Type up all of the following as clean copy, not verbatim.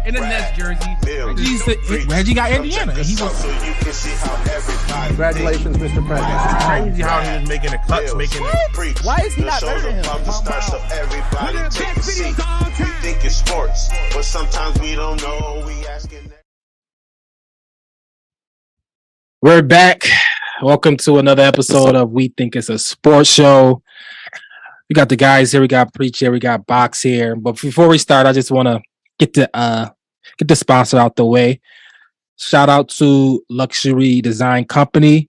in the Nets jersey. Reggie got Indiana. And he was Congratulations, Mr. President. It's crazy how he was making the cuts, Why is he not better than him? Everybody take a seat. We think it's sports, but sometimes we don't know. We asking. We're back. Welcome to another episode of We Think It's a Sports Show. We got the guys here. We got Preach here. We got Box here. But before we start, I just want to get the sponsor out the way. Shout out to Luxury Design Company.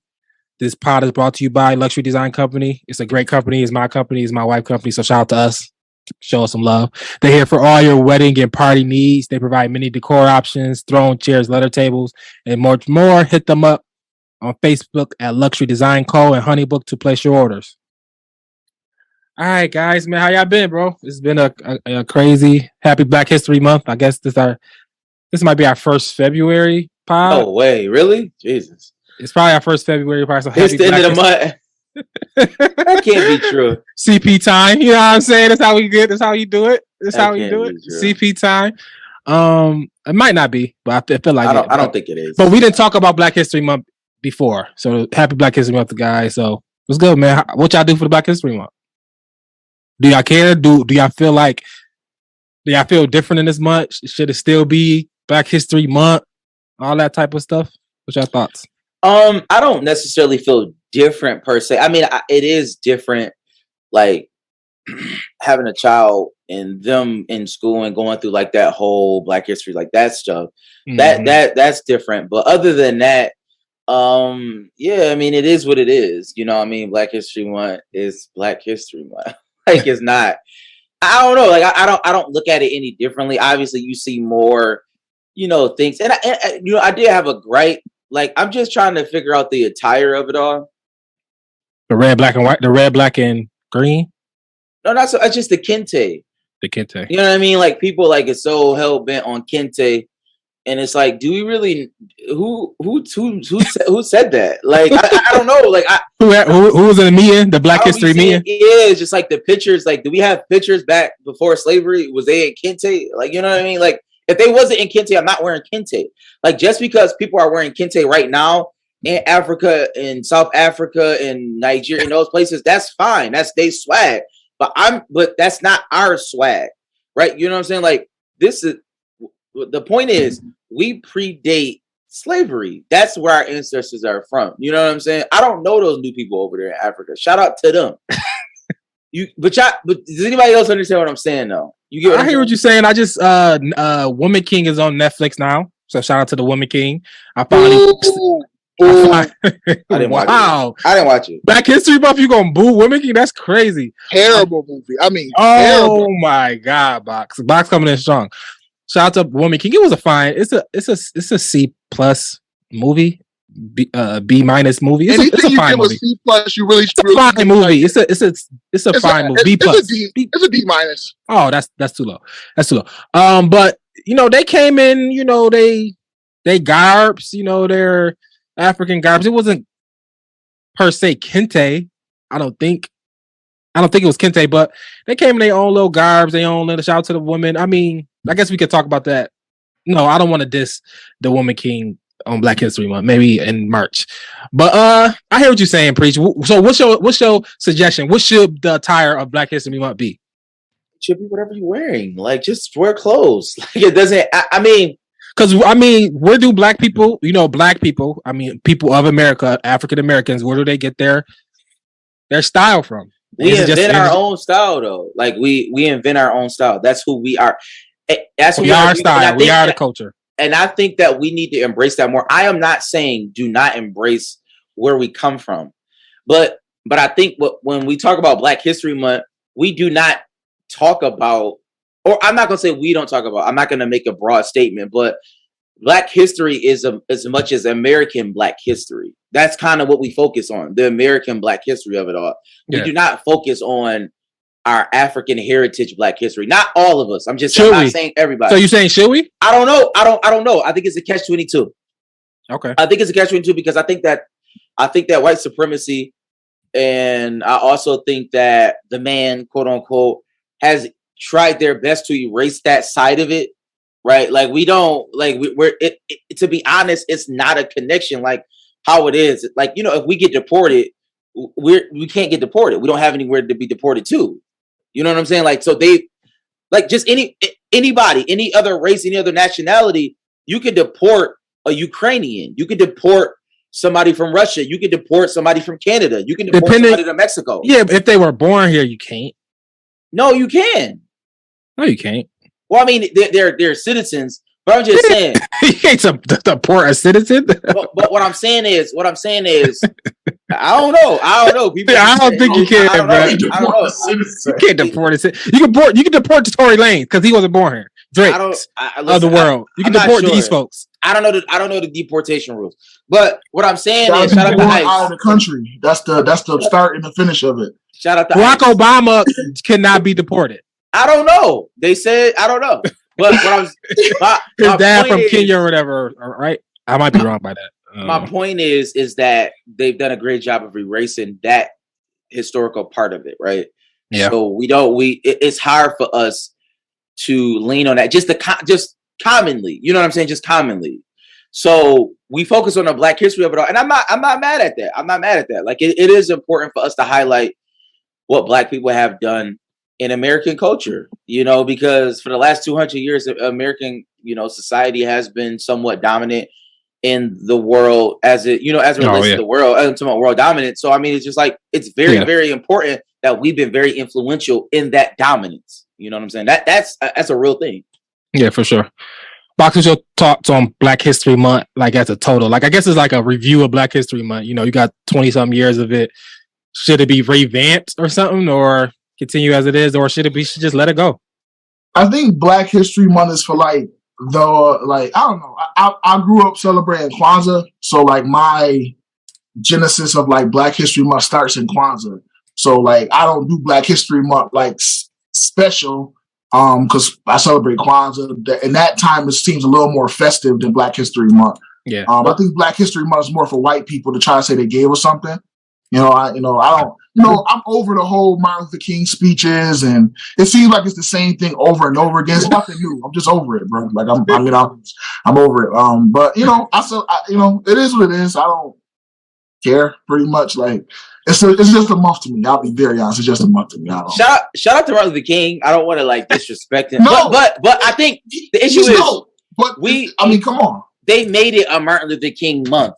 This pod is brought to you by Luxury Design Company. It's a great company. It's my company. It's my wife's company. So shout out to us. Show us some love. They're here for all your wedding and party needs. They provide many decor options, throne chairs, letter tables, and much more. Hit them up on Facebook at Luxury Design Co. and Honeybook to place your orders. All right, guys, man, how y'all been, bro? It's been a crazy happy Black History Month. I guess this might be our first February pod. No way, really? Jesus. It's probably our first February pod. So it's the end of the month. That can't be true. CP time, you know what I'm saying? That's how we get. That's how you do it. That's how we do it. CP time. It might not be, but I feel like I don't think it is. But we didn't talk about Black History Month before, so happy Black History Month, guys. So what's good, man? What y'all do for the Black History Month? Do y'all care? Do y'all feel like? Do y'all feel different in this month? Should it still be Black History Month? All that type of stuff. What's your thoughts? I don't necessarily feel different per se. I mean, it is different, like having a child and them in school and going through like that whole Black History, like that stuff. Mm-hmm. That's different. But other than that, yeah, I mean, it is what it is. You know what I mean? Black History Month is Black History Month. Like, it's not. I don't know. Like, I don't look at it any differently. Obviously, you see more, things. And I did have a gripe. Like, I'm just trying to figure out the attire of it all. The red, black, and white. The red, black, and green. No, not so. It's just the kente. The kente. You know what I mean? Like, people like it's so hell bent on kente, and it's like, do we really? Who said that? Like, I don't know. Like, who was in the meeting? The Black History meeting? Yeah, it's just like the pictures. Like, do we have pictures back before slavery? Was they in kente? Like, you know what I mean? Like, if they wasn't in kente, I'm not wearing kente. Like, just because people are wearing kente right now in Africa, in South Africa, in Nigeria, in those places, that's fine. That's their swag. But that's not our swag, right? You know what I'm saying? Like, the point is, we predate slavery. That's where our ancestors are from. You know what I'm saying? I don't know those new people over there in Africa. Shout out to them. But does anybody else understand what I'm saying though? I hear what you're saying. I just Woman King is on Netflix now. So shout out to the Woman King. I finally I didn't watch it. I didn't watch it. Black History Month, you gonna boo Woman King? That's crazy. Terrible movie. I mean, oh terrible. My God, Box coming in strong. Shout out to Woman King. It was a fine. It's a C+ movie, B- minus movie. It's a fine movie. C+, you really. It's a fine movie. It's a fine movie. B+. It's a D-. Oh, that's too low. That's too low. But they came in. They garbs. They're African garbs. It wasn't per se kente. I don't think it was kente, but they came in their own little garbs. Their own little shout out to the woman. I mean, I guess we could talk about that. No, I don't want to diss the Woman King on Black History Month, maybe in March. But I hear what you're saying, Preach. So what's your suggestion? What should the attire of Black History Month be? It should be whatever you're wearing. Like, just wear clothes. Like, it doesn't. I mean, because where do Black people? Black people. I mean, people of America, African Americans. Where do they get their style from? We invent our own style, though. Like we invent our own style. That's who we are. That's who we are. Style. We are the culture. And I think that we need to embrace that more. I am not saying do not embrace where we come from, but I think when we talk about Black History Month, we do not talk about, or I'm not gonna say we don't talk about. I'm not gonna make a broad statement, but Black history is as much as American Black history. That's kind of what we focus on, the American Black history of it all. Yeah. We do not focus on our African heritage Black history. Not all of us. I'm not saying everybody. So you're saying should we? I don't know. I don't know. I think it's a catch-22. Okay. I think it's a catch-22 because I think that white supremacy, and I also think that the man, quote unquote, has tried their best to erase that side of it, right? Like we don't like we're it, to be honest, it's not a connection like how it is. Like, you know, if we get deported, we can't get deported. We don't have anywhere to be deported to. You know what I'm saying? Like, so they like just anybody, any other race, any other nationality, you could deport a Ukrainian, you could deport somebody from Russia, you could deport somebody from Canada, you can deport somebody to Mexico. Yeah, if they were born here, you can't. No, you can. No, you can't. Well, I mean, they're citizens, but I'm just saying. You can't deport a citizen. but what I'm saying is, I don't know. People, I don't think you can, I don't bro. know. I don't know. You can't deport a citizen. You can deport Tory Lanez because he wasn't born here. Drake of the world. You can deport these folks. I don't know the deportation rules. But what I'm saying is, shout out to ICE. Out of the country. That's the start and the finish of it. Shout out to Barack Obama cannot be deported. I don't know. They said I don't know. But what I was his dad from Kenya or whatever, right? I might be wrong by that. My point is that they've done a great job of erasing that historical part of it, right? Yeah. So it's hard for us to lean on that just commonly. You know what I'm saying? Just commonly. So we focus on the Black history of it all, and I'm not mad at that. I'm not mad at that. Like it is important for us to highlight what Black people have done in American culture, you know, because for the last 200 years, American, you know, society has been somewhat dominant in the world as it relates to the world. I'm talking about world dominance. So I mean, it's just like it's very, very important that we've been very influential in that dominance. You know what I'm saying? That's a real thing. Yeah, for sure. Boxers, your thoughts on Black History Month, like as a total. Like I guess it's like a review of Black History Month. You know, you got 20-something years of it. Should it be revamped or something, or continue as it is, or should just let it go? I think Black History Month is for I don't know. I grew up celebrating Kwanzaa, so like my genesis of like Black History Month starts in Kwanzaa. So like I don't do Black History Month like special because I celebrate Kwanzaa, and that time it seems a little more festive than Black History Month. Yeah, I think Black History Month is more for white people to try to say they gave us something. I don't. I'm over the whole Martin Luther King speeches, and it seems like it's the same thing over and over again. It's nothing new. I'm just over it, bro. Like I'm over it. But it is what it is. I don't care pretty much. Like it's just a month to me. I'll be very honest. It's just a month to me. I don't. Shout out to Martin Luther King. I don't want to like disrespect him. No, but I think the issue is come on. They made it a Martin Luther King month.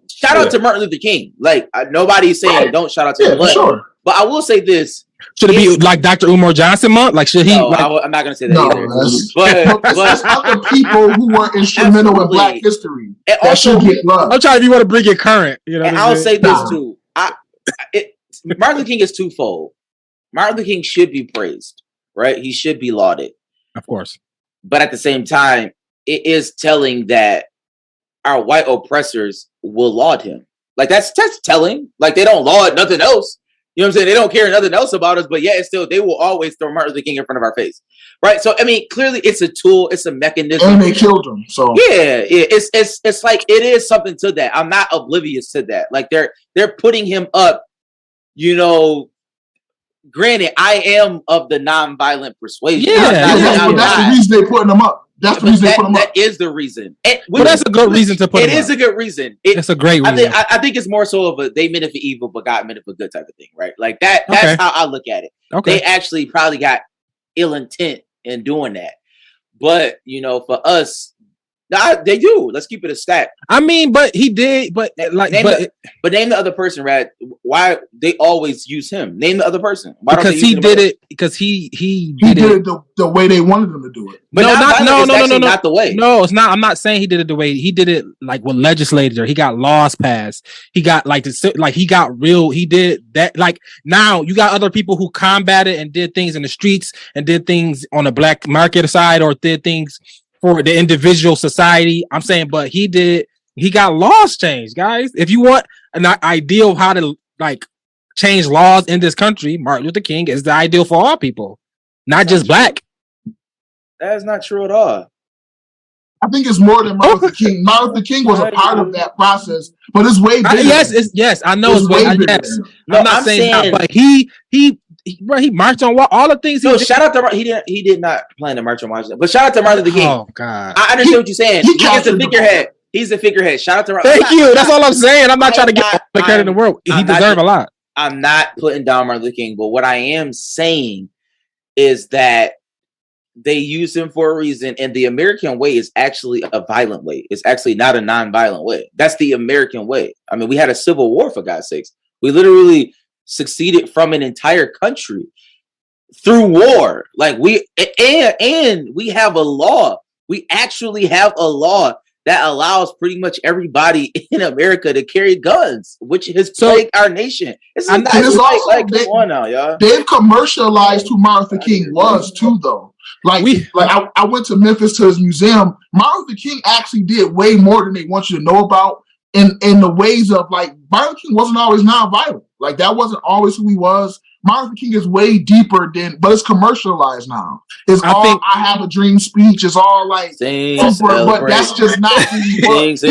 Shout out to Martin Luther King. Like nobody's saying don't shout out to him. Sure. But I will say this: should it be like Dr. Umar Johnson month? Like should he? No, I'm not going to say that either. But other people who were instrumental in Black history and that should get love. I'm trying. If you want to bring it current, you know. And I'll say this too: Martin Luther King is twofold. Martin Luther King should be praised, right? He should be lauded, of course. But at the same time, it is telling that our white oppressors will laud him. Like that's telling. Like they don't laud nothing else. You know what I'm saying? They don't care nothing else about us, but yet still they will always throw Martin Luther King in front of our face. Right? So I mean, clearly it's a tool, it's a mechanism. And they killed him. So it's like it is something to that. I'm not oblivious to that. Like they're putting him up, you know. Granted, I am of the non-violent persuasion. That's the reason they're putting him up. That's the reason they put him up. That is the reason. Well, that's a good reason to put him up. It is a good reason. It's a great reason. I think it's more so of a they meant it for evil, but God meant it for good type of thing, right? Like that's how I look at it. Okay. They actually probably got ill intent in doing that. But, you know, for us, they do. Let's keep it a stack. I mean, but he did. But name the other person, Rad. Why they always use him? Name the other person. Why because he did it. Because he did it the way they wanted him to do it. But no, not the way. No, it's not. I'm not saying he did it the way he did it. Like with legislature, he got laws passed. He got he got real. He did that. Like now, you got other people who combated and did things in the streets and did things on the black market side or did things for the individual society. I'm saying, but he got laws changed, guys. If you want an ideal of how to like change laws in this country, Martin Luther King is the ideal for all people, not just black. That is not true at all. I think it's more than Martin Luther King. Martin Luther King was a part of that process, but it's way bigger. Yes, I know it's way bigger. Yes. No, I'm not saying that, but he he marched on all the things. So shout out to he did not plan to march on Washington, but shout out to Martin Luther King. Oh God, I understand what you're saying. he He's a captured the figurehead. He's a figurehead. Shout out to Martin. thank you. That's all I'm saying. I'm not trying to get all the credit in the world. He I'm not- deserves a lot. I'm not putting down Martin Luther King, but what I am saying is that they use him for a reason, and the American way is actually a violent way. It's actually not a non-violent way. That's the American way. I mean, we had a civil war, for God's sakes. We literally succeeded from an entire country through war. Like we have a law. We actually have a law that allows pretty much everybody in America to carry guns, which has plagued our nation. It's And not it's also like come on now, y'all. They've commercialized who Martin Luther King was too, though. Like I went to Memphis to his museum. Martin Luther King actually did way more than they want you to know about. In the ways of like Martin Luther King wasn't always nonviolent. Like that wasn't always who he was. Martin Luther King is way deeper but it's commercialized now. I have a dream speech. It's all like super, but that's just not who he was.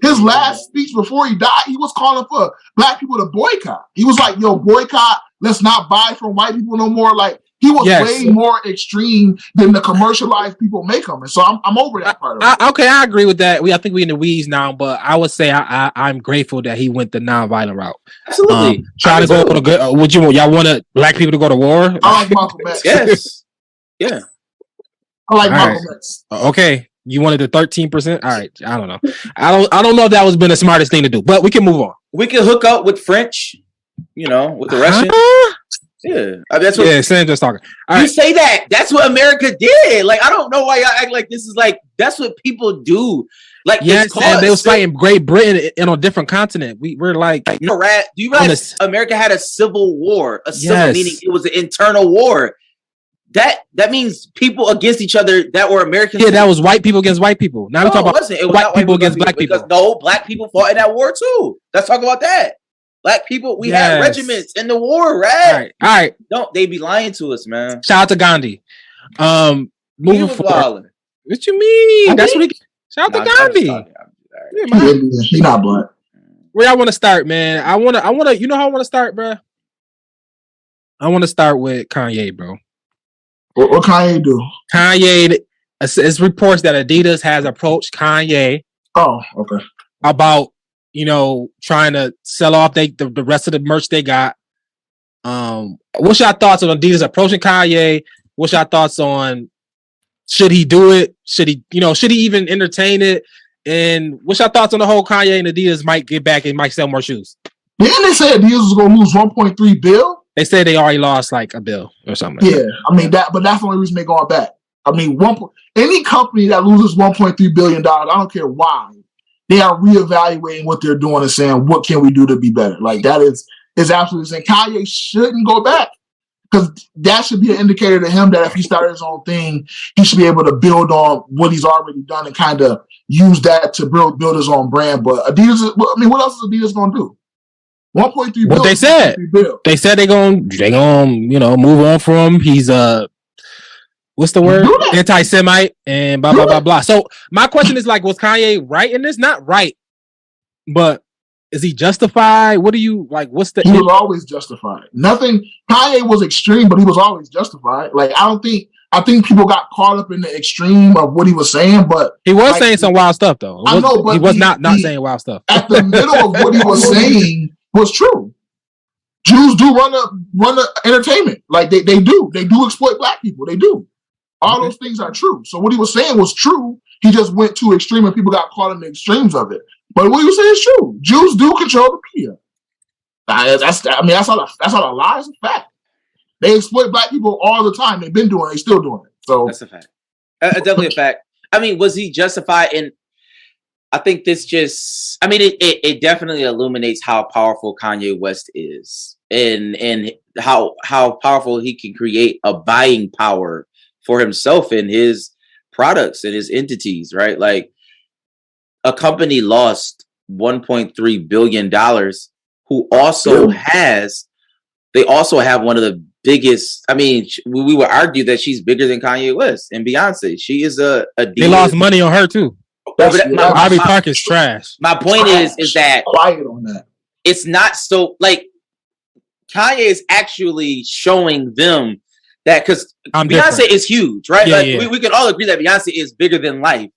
His last speech before he died, he was calling for black people to boycott. He was like, yo, boycott, let's not buy from white people no more. Like he was way more extreme than the commercialized people make him. And so I'm over that part of it. Okay, I agree with that. I think we're in the weeds now, but I would say I'm grateful that he went the non-violent route. Absolutely. Trying to go on a good. Y'all want black people to go to war? I like Malcolm X. Yes. Yeah. I like Malcolm X. Okay. You wanted the 13%? All right. I don't know. I don't know if that was been the smartest thing to do, but we can move on. We can hook up with French, with the Russian. Yeah. I mean, that's what Sam's just talking. All right. Say that. That's what America did. Like, I don't know why y'all act like this is like, that's what people do. Like, yes, and they was fighting Great Britain in a different continent. We're like, do you realize America had a civil war? A civil meaning it was an internal war. That means people against each other that were Americans. Yeah, that was white people against white people. Now we talk about white people against black people. No, black people fought in that war too. Let's talk about that. Black people, we had regiments in the war, right? All right. Don't they be lying to us, man? Shout out to Gandhi. Moving forward. What you mean? That's what he. Shout out to Gandhi. He not black. Where y'all want to start, man? I wanna. You know how I want to start, bro? I want to start with Kanye, bro. What Kanye do? Kanye, it's reports that Adidas has approached Kanye. Oh, okay. About trying to sell off the rest of the merch they got. What's your thoughts on Adidas approaching Kanye? What's your thoughts on should he do it? Should he even entertain it? And what's your thoughts on the whole Kanye and Adidas might get back and might sell more shoes? Didn't they say Adidas was going to lose $1.3 billion? They say they already lost like $1 billion or something. Like that. I mean but that's the only reason they're going back. I mean, any company that loses $1.3 billion, I don't care why, they are reevaluating what they're doing and saying, what can we do to be better? Like that is absolutely saying Kanye shouldn't go back because that should be an indicator to him that if he started his own thing, he should be able to build on what he's already done and kind of use that to build his own brand. But Adidas, what else is Adidas going to do? 1.3 billion. What they said. They said they gonna move on from him. He's what's the word? Anti-Semite and blah blah blah blah. So my question is like, was Kanye right in this? Not right, but is he justified? What do you like? What's the? He was always justified. Nothing. Kanye was extreme, but he was always justified. Like I think people got caught up in the extreme of what he was saying, but he was saying some wild stuff though. I know, but he was not saying wild stuff. At the middle of what he was saying was true. Jews do run the entertainment. Like they do. They do exploit black people. They do. All those things are true. So what he was saying was true. He just went too extreme and people got caught in the extremes of it. But what he was saying is true. Jews do control the media. That's not a lie. It's a fact. They exploit black people all the time. They've been doing it. They're still doing it. So that's a fact. Definitely a fact. I mean, was he justified in? I think this just, it definitely illuminates how powerful Kanye West is and how powerful he can create a buying power for himself and his products and his entities, right? Like a company lost $1.3 billion who also they also have one of the biggest, we would argue that she's bigger than Kanye West and Beyonce. She is a they lost money on her too. Bobby Park is trash. My point is that quiet on that. It's not so like Kanye is actually showing them that because I'm Beyonce different. is huge, right? Yeah, like yeah. We can all agree that Beyonce is bigger than life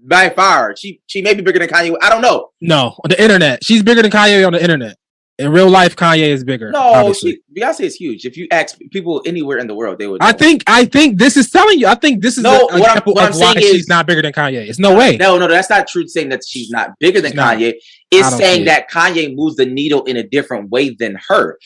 by far. She may be bigger than Kanye. I don't know. No, on the internet. She's bigger than Kanye on the internet. In real life, Kanye is bigger. No, obviously. Beyonce is huge. If you ask people anywhere in the world, they would. I know. think this is telling you. I think this is No, an what example I'm of why saying is- she's not bigger than Kanye. It's no way. No, that's not true. Saying that she's not bigger than She's not. Kanye. I It's don't saying see that Kanye moves the needle in a different way than her.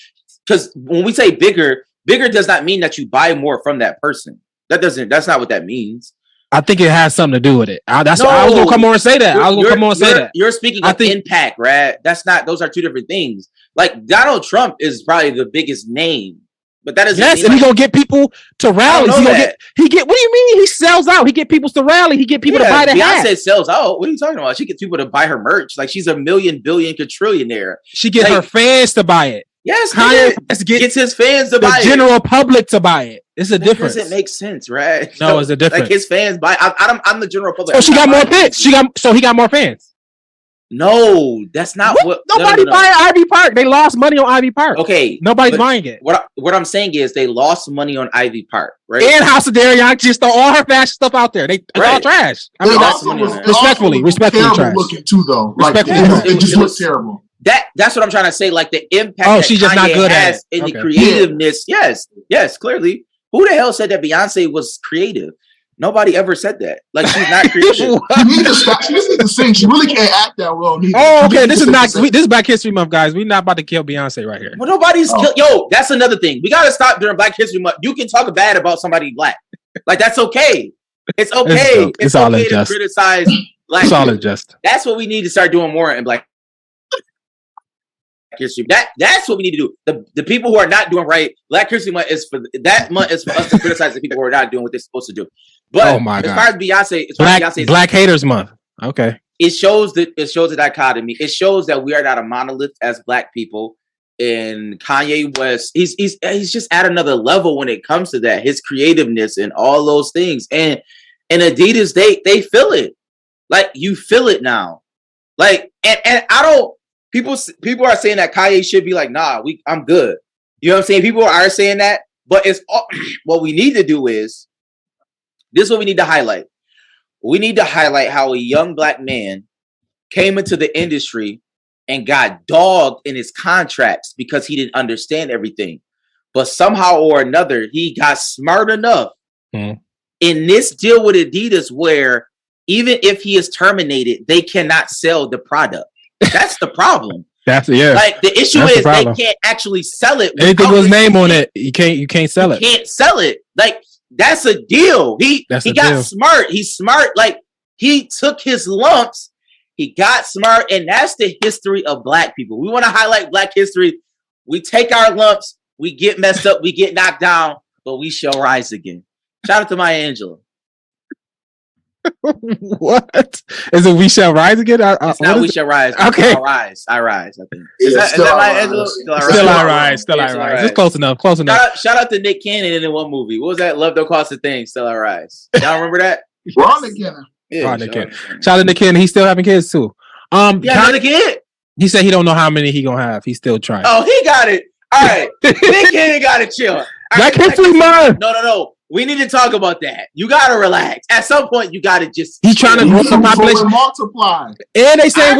Because when we say bigger does not mean that you buy more from that person. That's not what that means. I think it has something to do with it. That's No. why I was gonna come on and say that. I was gonna come on and say that. You're speaking I of think- impact, right? Those are two different things. Like Donald Trump is probably the biggest name, but that doesn't Yes, mean and like, he gonna get people to rally. know He gonna that. get. What do you mean? He sells out. He get people to rally. He get people to buy the Beyonce hat. sells out. What are you talking about? She gets people to buy her merch. Like she's a million, billion, quadrillionaire. She get like- her fans to buy it. Yes, Kanye nigga. has to get Gets his fans to the buy it. general public to buy it. It's a That difference. doesn't make sense, right? No, it's a difference. Like his fans buy. I'm the general public. So she I'm got not more buying fans. it. He got more fans. No, that's not what. Nobody no. buying Ivy Park. They lost money on Ivy Park. Okay, Nobody's but buying it. what I'm saying is they lost money on Ivy Park, right? And House of Darion just throw all her fashion stuff out there. It's all Right. trash. I It mean, that's- also was respectfully terrible trash. looking too, though. Like Respectfully it just trash. looked terrible. That's what I'm trying to say. Like the impact. Oh, that she's just Kanye not good at has it. in the Okay. creativeness. Yes, clearly. Who the hell said that Beyonce was creative? Nobody ever said that. Like she's not creative. She needs to stop. She just needs to sing. She really can't act that well. Neither. Oh, She okay. just This is needs not. to sing. This is Black History Month, guys. We're not about to kill Beyonce right here. Well, nobody's Oh. Yo, that's another thing. We gotta stop during Black History Month. You can talk bad about somebody black. Like that's okay. It's okay. dope. It's all okay to unjust. criticize black It's all people. unjust. That's what we need to start doing more in Black History. That's what we need to do. The people who are not doing right, Black History Month is for us to criticize the people who are not doing what they're supposed to do. But Oh my as God. far as Beyonce, Black haters month. Okay. it shows the dichotomy. It shows that we are not a monolith as black people. And Kanye West, he's just at another level when it comes to that, his creativeness and all those things. And Adidas, they feel it. Like you feel it now. Like and I don't. People are saying that Kanye should be like, nah, I'm good. You know what I'm saying? People are saying that, but it's all, what we need to do is this is what we need to highlight. We need to highlight how a young black man came into the industry and got dogged in his contracts because he didn't understand everything. But somehow or another, he got smart enough in this deal with Adidas where even if he is terminated, they cannot sell the product. That's the problem. Like the issue That's the is they problem. can't actually sell it. Anything without with his his name on it, you can't sell it. Can't sell it. Like that's a deal. He That's a got deal. smart. He's smart. Like he took his lumps. He got smart, and that's the history of black people. We want to highlight black history. We take our lumps. We get messed up. We get knocked down, but we shall rise again. Shout out to Maya Angelou. What is it? We shall rise again. It's not we shall rise. Okay. I rise. I rise. I think. Yeah, Is still that I Maya rise. Angelou? Still I rise. Still I rise. It's close enough. Close enough. Shout out to Nick Cannon in one movie. What was that? Love Don't Cost a Thing. Still I rise. Y'all remember that? Ron again. Yeah. Nick Cannon. Shout out to Nick Cannon. He's still having kids too. Yeah, Kanye- another kid. he said he don't know how many he gonna have. He's still trying. Oh, he got it. All right. Nick Cannon got to chill. All Black right, History Month. No. We need to talk about that. You got to relax. At some point, you got to just. He's trying to grow the population, Multiply. and they say I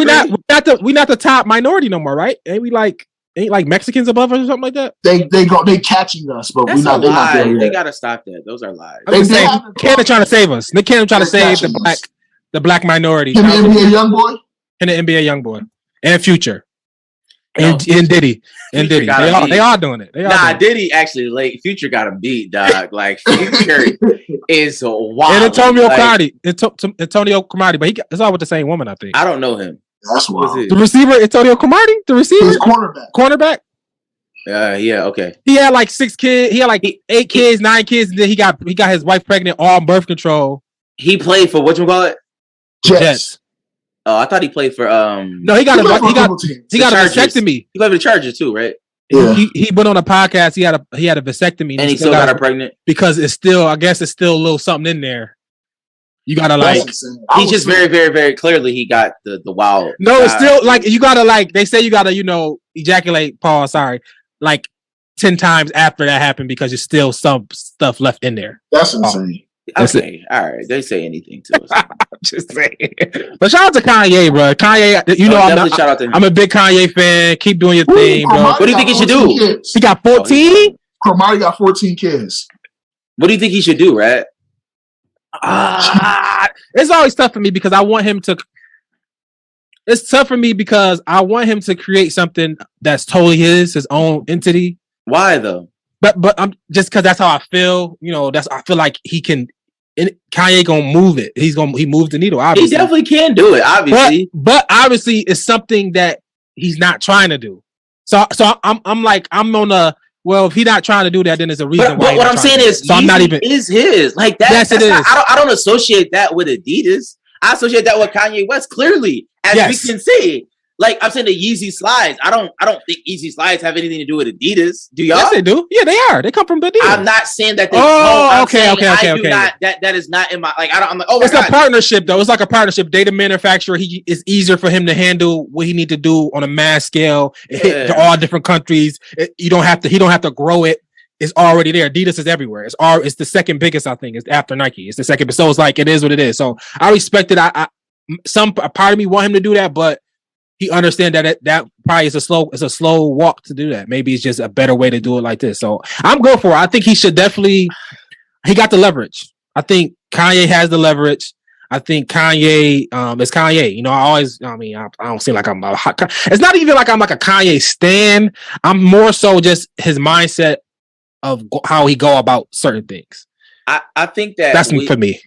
we're not the top minority no more, right? Ain't like Mexicans above us or something like that? They catching us, but That's we're not. a They're not lie. there They yet. got to stop that. Those are lies. I'm just They saying, haven't- Cannon trying to save us. Nick Cannon trying to They're save the catching black minority Him and NBA young boy. and the NBA young boy and Future No. and Diddy and Future Diddy. gotta be- They all doing it. They all Nah, doing it. Diddy actually late. Future got him beat, dog. Like Future is wild. And Antonio Like, Cromartie, Antonio Cromartie, but it's all with the same woman, I think. I don't know him. That's Who is wild. it? The receiver, Antonio Cromartie, the receiver, He's cornerback. cornerback. Yeah. Okay. He had like 6 kids. He had like 8 kids, 9 kids, and then he got his wife pregnant, all birth control. He played for whatchamacallit? Jets. Oh, I thought he played for No, he got played for a a couple teams. he got a Chargers. vasectomy. He played for the Chargers too, right? Yeah. He went on a podcast. He had a vasectomy, And he still got her pregnant. because it's still, I guess it's still a little something in there. You gotta That's like, insane. I He was just very, very, very clearly he got the wild. no, it's guy. still like you gotta like they say you gotta ejaculate. Paul, sorry, like 10 times after that happened because there's still some stuff left in there. That's insane. Okay, all right. They say anything to us. I'm just saying. But shout out to Kanye, bro. Kanye, you know, shout out to him. I'm a big Kanye fan. Keep doing your thing, bro. What do you think he should do? Kids. He got 14? Cromartie got 14 kids. What do you think he should do, Rat? It's always tough for me because I want him to. It's tough for me because I want him to create something that's totally his own entity. Why though? But I'm just because that's how I feel. You know, I feel like he can. Kanye gonna move it. He moved the needle. Obviously, He definitely can do it. Obviously, but obviously, it's something that he's not trying to do. So I'm on a. Well, if he's not trying to do that, then there's a reason why. But what I'm saying is, so I'm not even is his like that. Yes, it is. I don't associate that with Adidas. I associate that with Kanye West. Clearly, as we can see, like I'm saying, the Yeezy slides. I don't think Yeezy slides have anything to do with Adidas. Do y'all? Yes, they do. Yeah, they are. They come from Adidas. I'm not saying that they. Okay. Not, that is not in my like. I'm like. Oh, it's a partnership though. It's like a partnership. They the manufacturer. It's easier for him to handle what he need to do on a mass scale. It hit all different countries. He don't have to grow it. It's already there. Adidas is everywhere. It's the second biggest. I think it's after Nike. It's the second. So it's like it is what it is. So I respect it. A part of me want him to do that, but he understand that that probably is a slow walk to do that. Maybe it's just a better way to do it like this. So I'm good for it. I think he should definitely. He got the leverage. I think Kanye has the leverage. I think Kanye is Kanye. You know, I don't seem like I'm a hot. It's not even like I'm like a Kanye stan. I'm more so just his mindset of how he go about certain things. I think that's for me.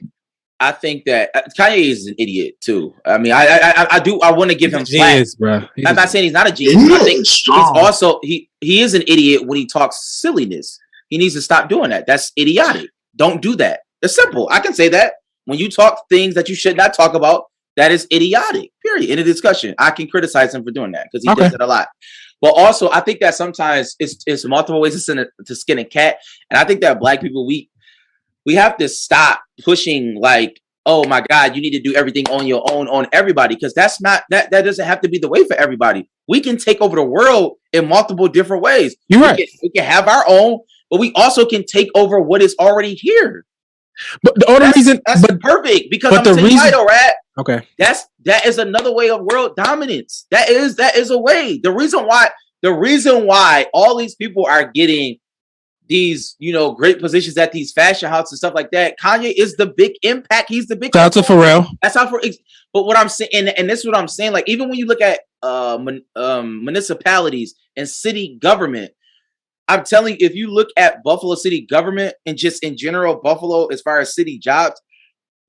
I think that Kanye is an idiot too. I mean, I want to give him slack. Bro. I'm not saying he's not a genius. I think he's also he is an idiot when he talks silliness. He needs to stop doing that. That's idiotic. Don't do that. It's simple. I can say that when you talk things that you should not talk about, that is idiotic. Period. In a discussion, I can criticize him for doing that because he does it a lot. But also, I think that sometimes it's multiple ways to skin a cat, and I think that Black people we have to stop pushing like, oh my God, you need to do everything on your own, on everybody, because that's not that doesn't have to be the way for everybody. We can take over the world in multiple different ways. You're right. We can have our own, but we also can take over what is already here. But the only reason that's perfect because I'm saying title, right? Okay. That is another way of world dominance. That is a way. The reason why all these people are getting these, great positions at these fashion houses and stuff like that. Kanye is the big impact. He's the big. Shout out to Pharrell. That's how But what I'm saying, and this is what I'm saying, like even when you look at municipalities and city government, I'm telling you, if you look at Buffalo city government and just in general Buffalo, as far as city jobs,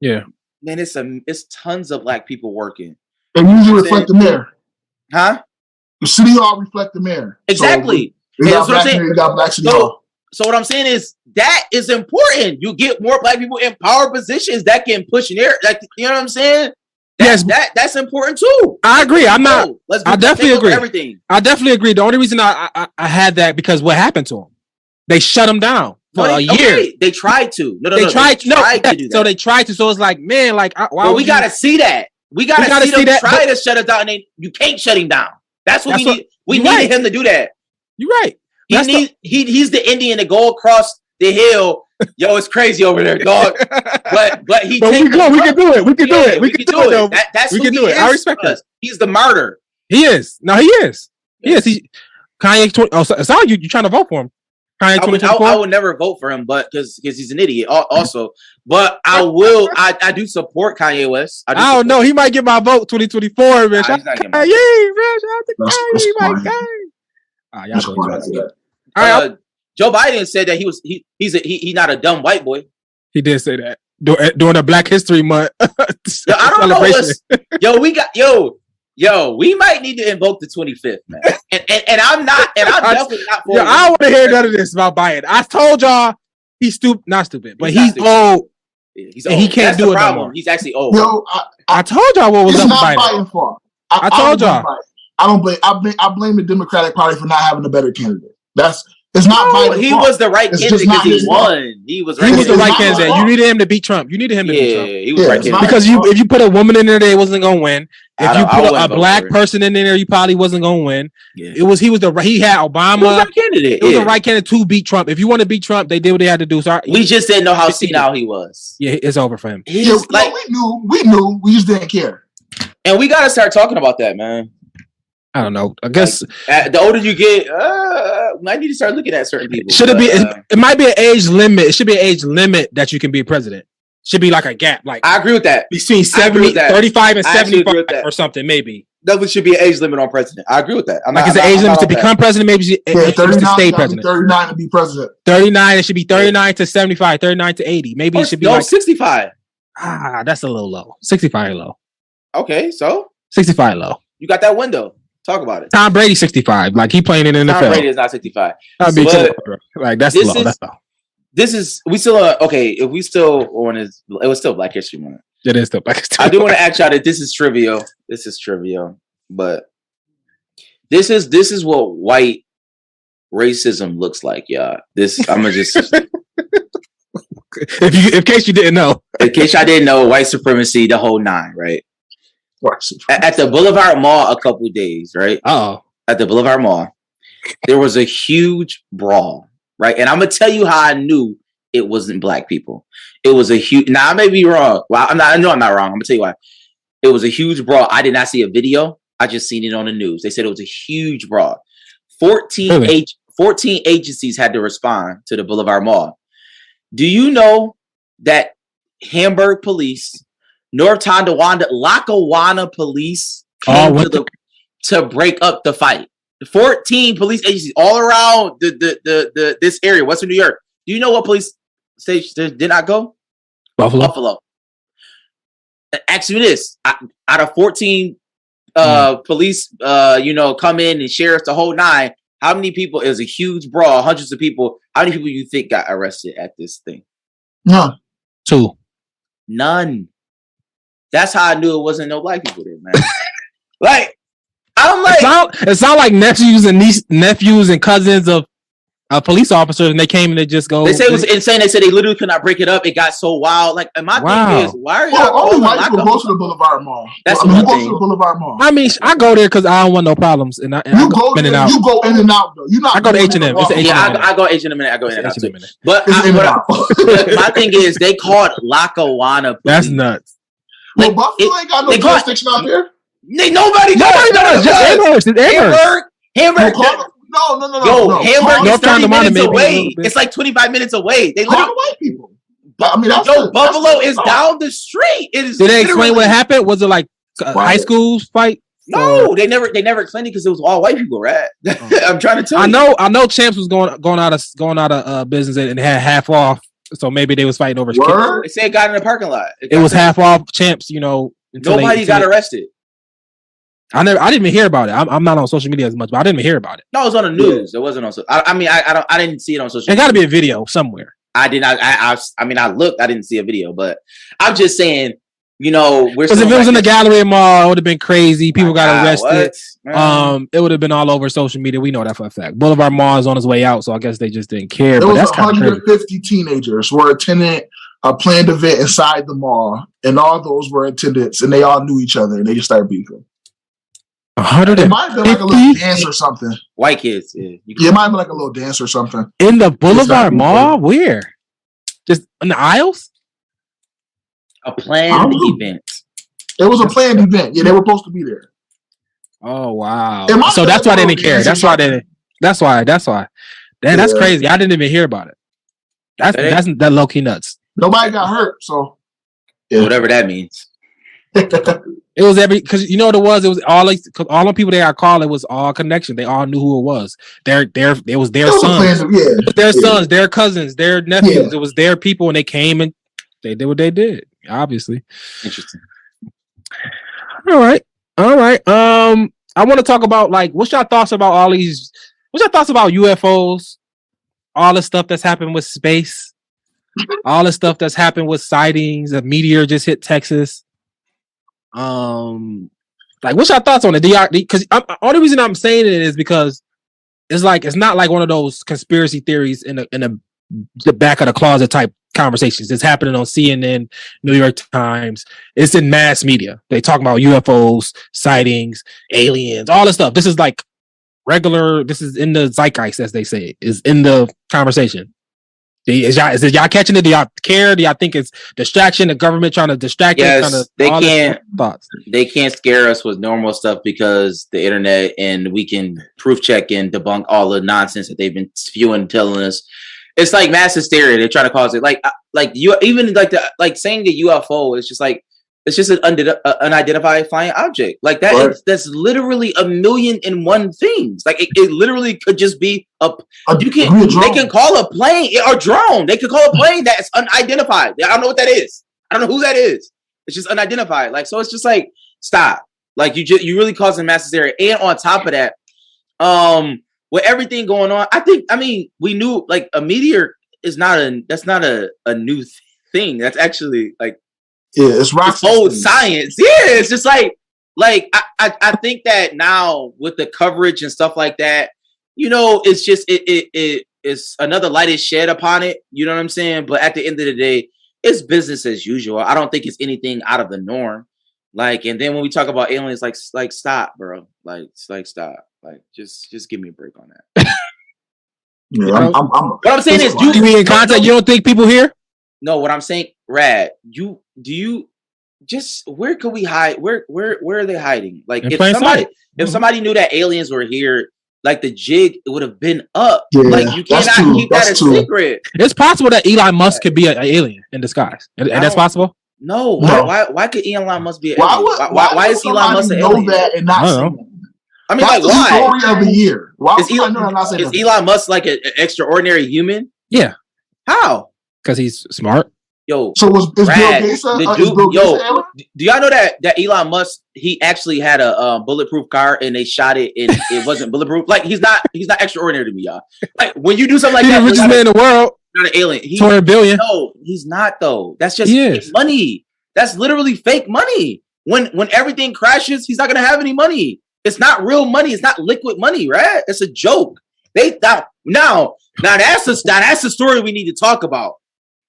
yeah, man, it's tons of Black people working. They usually reflect the mayor. Huh? The city hall reflect the mayor. Exactly. So, that's what I'm saying. Got Black city hall. So what I'm saying is that is important. You get more Black people in power positions that can push in air. Like, you know what I'm saying? That's important too. I agree. I definitely agree. Everything. I definitely agree. The only reason I had that because what happened to him? They shut him down for a year. They tried to. They tried to do that. So they tried to. So it's like, man, like, why? We gotta see that. We gotta see them try to shut it down. And you can't shut him down. That's what we need. We needed him to do that. You're right. He's the Indian to go across the hill. Yo, it's crazy over there, dog. But we can do it. We can do it. We can do it. That's we can do it. I respect that. He's the martyr. He is. No, he is. He is. Kanye 20. Oh, it's all you trying to vote for him. Kanye 2024. I would never vote for him, but because he's an idiot. Also, but I will. I do support Kanye West. I don't know. He might get my vote 2024, man. Shout out to Kanye, man. Shout out to Kanye, my guy. Y'all go. All right. Joe Biden said that he's not a dumb white boy. He did say that during the Black History Month. I don't know. We might need to invoke the 25th, man. And I'm definitely not. I don't want to hear none of this about Biden. I told y'all he's not stupid, but he's old. He's old. And he can't do it no more. He's actually old. Yo, I told y'all what was up with Biden. Biden's fault. I told y'all. I don't blame. I blame the Democratic Party for not having a better candidate. That's It's not by He default. was the right It's candidate just not because he his fault. won. He was He right. was the It's right not his candidate. fault. You needed him to beat Trump. You needed him to beat Trump. Yeah, he was Yeah, right it's candidate. not- Because if you put a woman in there, they wasn't gonna win. If I you put wouldn't a vote black for it. person in there, you probably wasn't gonna win. Yeah. He was the he had He was the Obama. right candidate. It was yeah. the right candidate to beat Trump. If you want to beat Trump, they did what they had to do. So We just didn't know how senile he was. yeah, it's over for him. He's Yeah, like, we knew, we just didn't care. and we got to start talking about that, man. I don't know. I guess The older you get, I need to start looking at certain people. should it be? But, It might be an age limit. It should be an age limit that you can be president. Should be like a gap, like I agree with that. between I agree with that. 35 and I actually agree 75 with that. or something, maybe. There should be an age limit on president. I agree with that. I'm Like not, it's an I'm age not- limit I'm to not become president. Maybe Yeah, age limit to 39, stay you gotta be president. 39 to be president. 39. It should be 39 to 75. 39 to 80. Maybe it should be no, like 65. that's a little low. 65 low. Okay, so 65 low. you got that window. Talk about it. Tom Brady 65. Like he playing in the Tom NFL. Brady is not 65. I mean, But like that's this low. is- That's low. This is we still okay. If we still on his, it was still Black History Month. It is still back. I do want to ask y'all that this is trivial. This is trivial, but this is what white racism looks like, y'all. This I'm gonna just in case you didn't know. in case y'all didn't know, white supremacy, the whole nine, right? At the Boulevard Mall a couple of days, right? Oh, At the Boulevard Mall, there was a huge brawl, right? And I'm gonna tell you how I knew it wasn't black people. It was a huge. Now I may be wrong. Well, I know I'm not wrong. I'm gonna tell you why. It was a huge brawl. I did not see a video. I just seen it on the news. They said it was a huge brawl. 14 Really? 14 agencies had to respond to the Boulevard Mall. Do you know that Hamburg police, North Tonawanda, Lackawanna police came went to break up the fight? 14 police agencies all around the this area, Western New York. Do you know what police station did not go? Buffalo. Buffalo. Ask me this: out of 14 police, come in and sheriffs, the whole nine. How many people? It was a huge brawl, hundreds of people. How many people you think got arrested at this thing? No. 2. None. That's how I knew it wasn't no black people there, man. Like, I'm like, It sound like nephews and cousins of police officers, and they came and they just go. they say it was insane. They said they literally could not break it up. It got so wild. Like, and my Wow. thing is, why are y'all Well, only calling white people Lackawanna? go to the Boulevard Mall. That's I mean, one who goes thing. to the Boulevard Mall? I mean, I go there because I don't want no problems, and I You go go in and there, out. you go in and out though. You're not. I go to going H&M. the It's Mall. H&M. Yeah, I go H&M and I go in and out too. H&M. But It's in and out. my thing is, they called Lackawanna. That's police. nuts. Well, Like, Buffalo ain't got no they call it- jurisdiction out there. Nobody Nobody knows. Just Amherst. It's Amherst. Hamburg. No. Yo, Hamburg Call- is North 30 Carolina minutes maybe a away. little bit. It's like 25 minutes away. They Call literally, the white people. I mean, that's yo, the- Buffalo that's the- is down the street. It is. Did they explain what literally- happened? Was it like a Right. high school fight? No, they never explained it because it was all white people, right? I'm trying to tell you. I know Champs was going out of business and had half off, so maybe they was fighting over. Word? They said it got in the parking lot. It was half off Champs, until Nobody got arrested. I didn't even hear about it. I'm not on social media as much, but I didn't even hear about it. No, it was on the news. It wasn't on. I didn't see it on social. There got to be a video somewhere. I did not. I looked. I didn't see a video, but I'm just saying. We're. Because if it was in the Galleria Mall, it would have been crazy. People got arrested. What? It would have been all over social media. We know that for a fact. Boulevard Mall is on its way out, so I guess they just didn't care. There But was that's kind of crazy. 150 teenagers were attending a planned event inside the mall, and all those were attendants, and they all knew each other, and they just started beefing. 100 It might have been like a little dance or something. White kids. Yeah. Yeah, it might have been like a little dance or something. in the Boulevard Exactly. Mall. Where? Just in the aisles? A planned Oh. event. It was a planned event. Yeah, they were supposed to be there. Oh wow! It might So have that's been why they a didn't care. little That's why they. That's why. Damn, that's Yeah. crazy. I didn't even hear about it. That's that low key nuts. Nobody got hurt, so yeah. Whatever that means. It was because you know what it was. It was all cause all the people they got called. It was all connection. They all knew who it was. It was their It was a sons, planned, yeah. their Yeah. sons, their cousins, their nephews. Yeah. It was their people, and they came and they did what they did. Obviously. Interesting. All right. I want to talk about what's your thoughts about all these? What's your thoughts about UFOs? All the stuff that's happened with space, all the stuff that's happened with sightings. A meteor just hit Texas. What's your thoughts on it? Because only reason I'm saying it is because it's like it's not like one of those conspiracy theories in the back of the closet type conversations. It's happening on CNN, New York Times. It's in mass media. They talk about UFOs, sightings, aliens, all this stuff. This is like regular. This is in the zeitgeist, as they say. Is in the conversation. Is y'all catching it? Do y'all care? Do y'all think it's distraction? The government trying to distract us? They can't scare us with normal stuff because the internet, and we can proof check and debunk all the nonsense that they've been spewing, telling us. It's like mass hysteria. They're trying to cause it. Like you even like saying the UFO is just like it's just an unidentified flying object. Like that. Right. That's literally 1,000,001 things. Like it literally could just be they can call a plane or drone. They could call a plane that's unidentified. I don't know what that is. I don't know who that is. It's just unidentified. Like so, it's just like stop. Like you really causing mass hysteria. And on top of that, with everything going on, I mean, we knew like a meteor is not a new thing. That's actually like. Yeah, it's old science. Yeah, it's just like I think that now with the coverage and stuff like that, you know, it's just it's another light is shed upon it. You know what I'm saying? But at the end of the day, it's business as usual. I don't think it's anything out of the norm. Like, and then when we talk about aliens, like stop, bro. Like stop. Like just give me a break on that. Yeah, what I'm saying is, you be in contact. You don't think people here? No, what I'm saying, Rad, do you just where could we hide? Where are they hiding? Like if somebody knew that aliens were here, like the jig would have been up. Yeah, like you cannot keep that a secret. It's possible that Elon Musk could be an alien in disguise, and that's possible. No, why could Elon Musk be an alien? Why is Elon Musk an alien? That and not say that? I mean, that's like why? Story of the year. Why is Elon Musk like an extraordinary human? Yeah. How? Because he's smart. Yo, so is Bill Gates? Do y'all know that Elon Musk, he actually had a bulletproof car and they shot it and it wasn't bulletproof? Like he's not extraordinary to me, y'all. Like when you do something like he's that, the richest man in the world. Not an alien. $200 billion. No, he's not though. That's just fake money. That's literally fake money. When everything crashes, he's not gonna have any money. It's not real money. It's not liquid money, right? It's a joke. Now that's the story we need to talk about.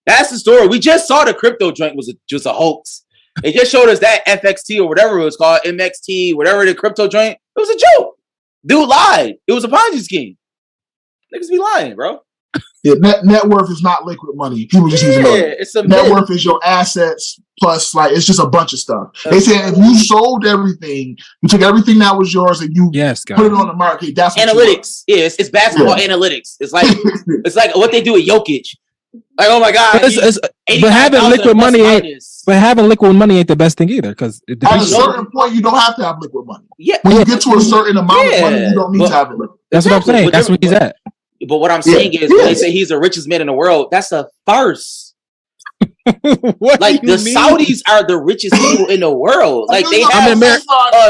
That's the story. We just saw the crypto joint was just a hoax. They just showed us that FXT or whatever it was called, MXT, whatever the crypto joint. It was a joke. Dude lied. It was a Ponzi scheme. Niggas be lying, bro. Yeah, net worth is not liquid money. People just use it. It's a net worth is your assets plus like it's just a bunch of stuff. They said if you sold everything, you took everything that was yours and you put it on the market. That's what analytics. Yeah, it's basketball analytics. It's like it's like what they do with Jokic. Like, oh my god! But having liquid money ain't the best thing either. Because at a certain point, you don't have to have liquid money. Yeah, when you get to a certain amount of money, you don't need to have it. That's what I'm saying. That's where he's at. But what I'm saying is, when they say he's the richest man in the world, that's a farce. Like the Saudis are the richest people in the world. Like they have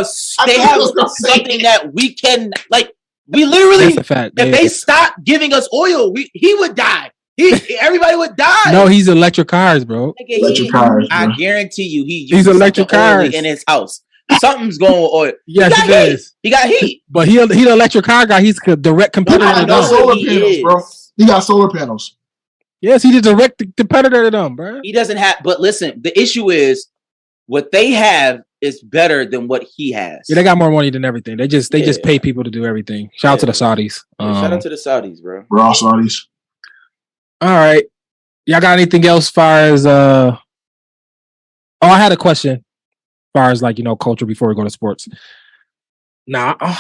something that we can like. We literally, if they stop giving us oil, he would die. Everybody would die. No, he's electric cars, bro. Electric cars. I guarantee you, he's electric cars in his house. Something's going on. Yes, he does. He got heat. But he the electric car guy. He's a direct competitor to them. Solar panels, bro. He got solar panels. Yes, he's a direct competitor to them, bro. He doesn't have. But listen, the issue is what they have is better than what he has. Yeah, they got more money than everything. They just pay people to do everything. Shout out to the Saudis. Shout out to the Saudis, bro. We're all Saudis. All right. Y'all got anything else as far as I had a question as far as like, you know, culture before we go to sports. Nah. I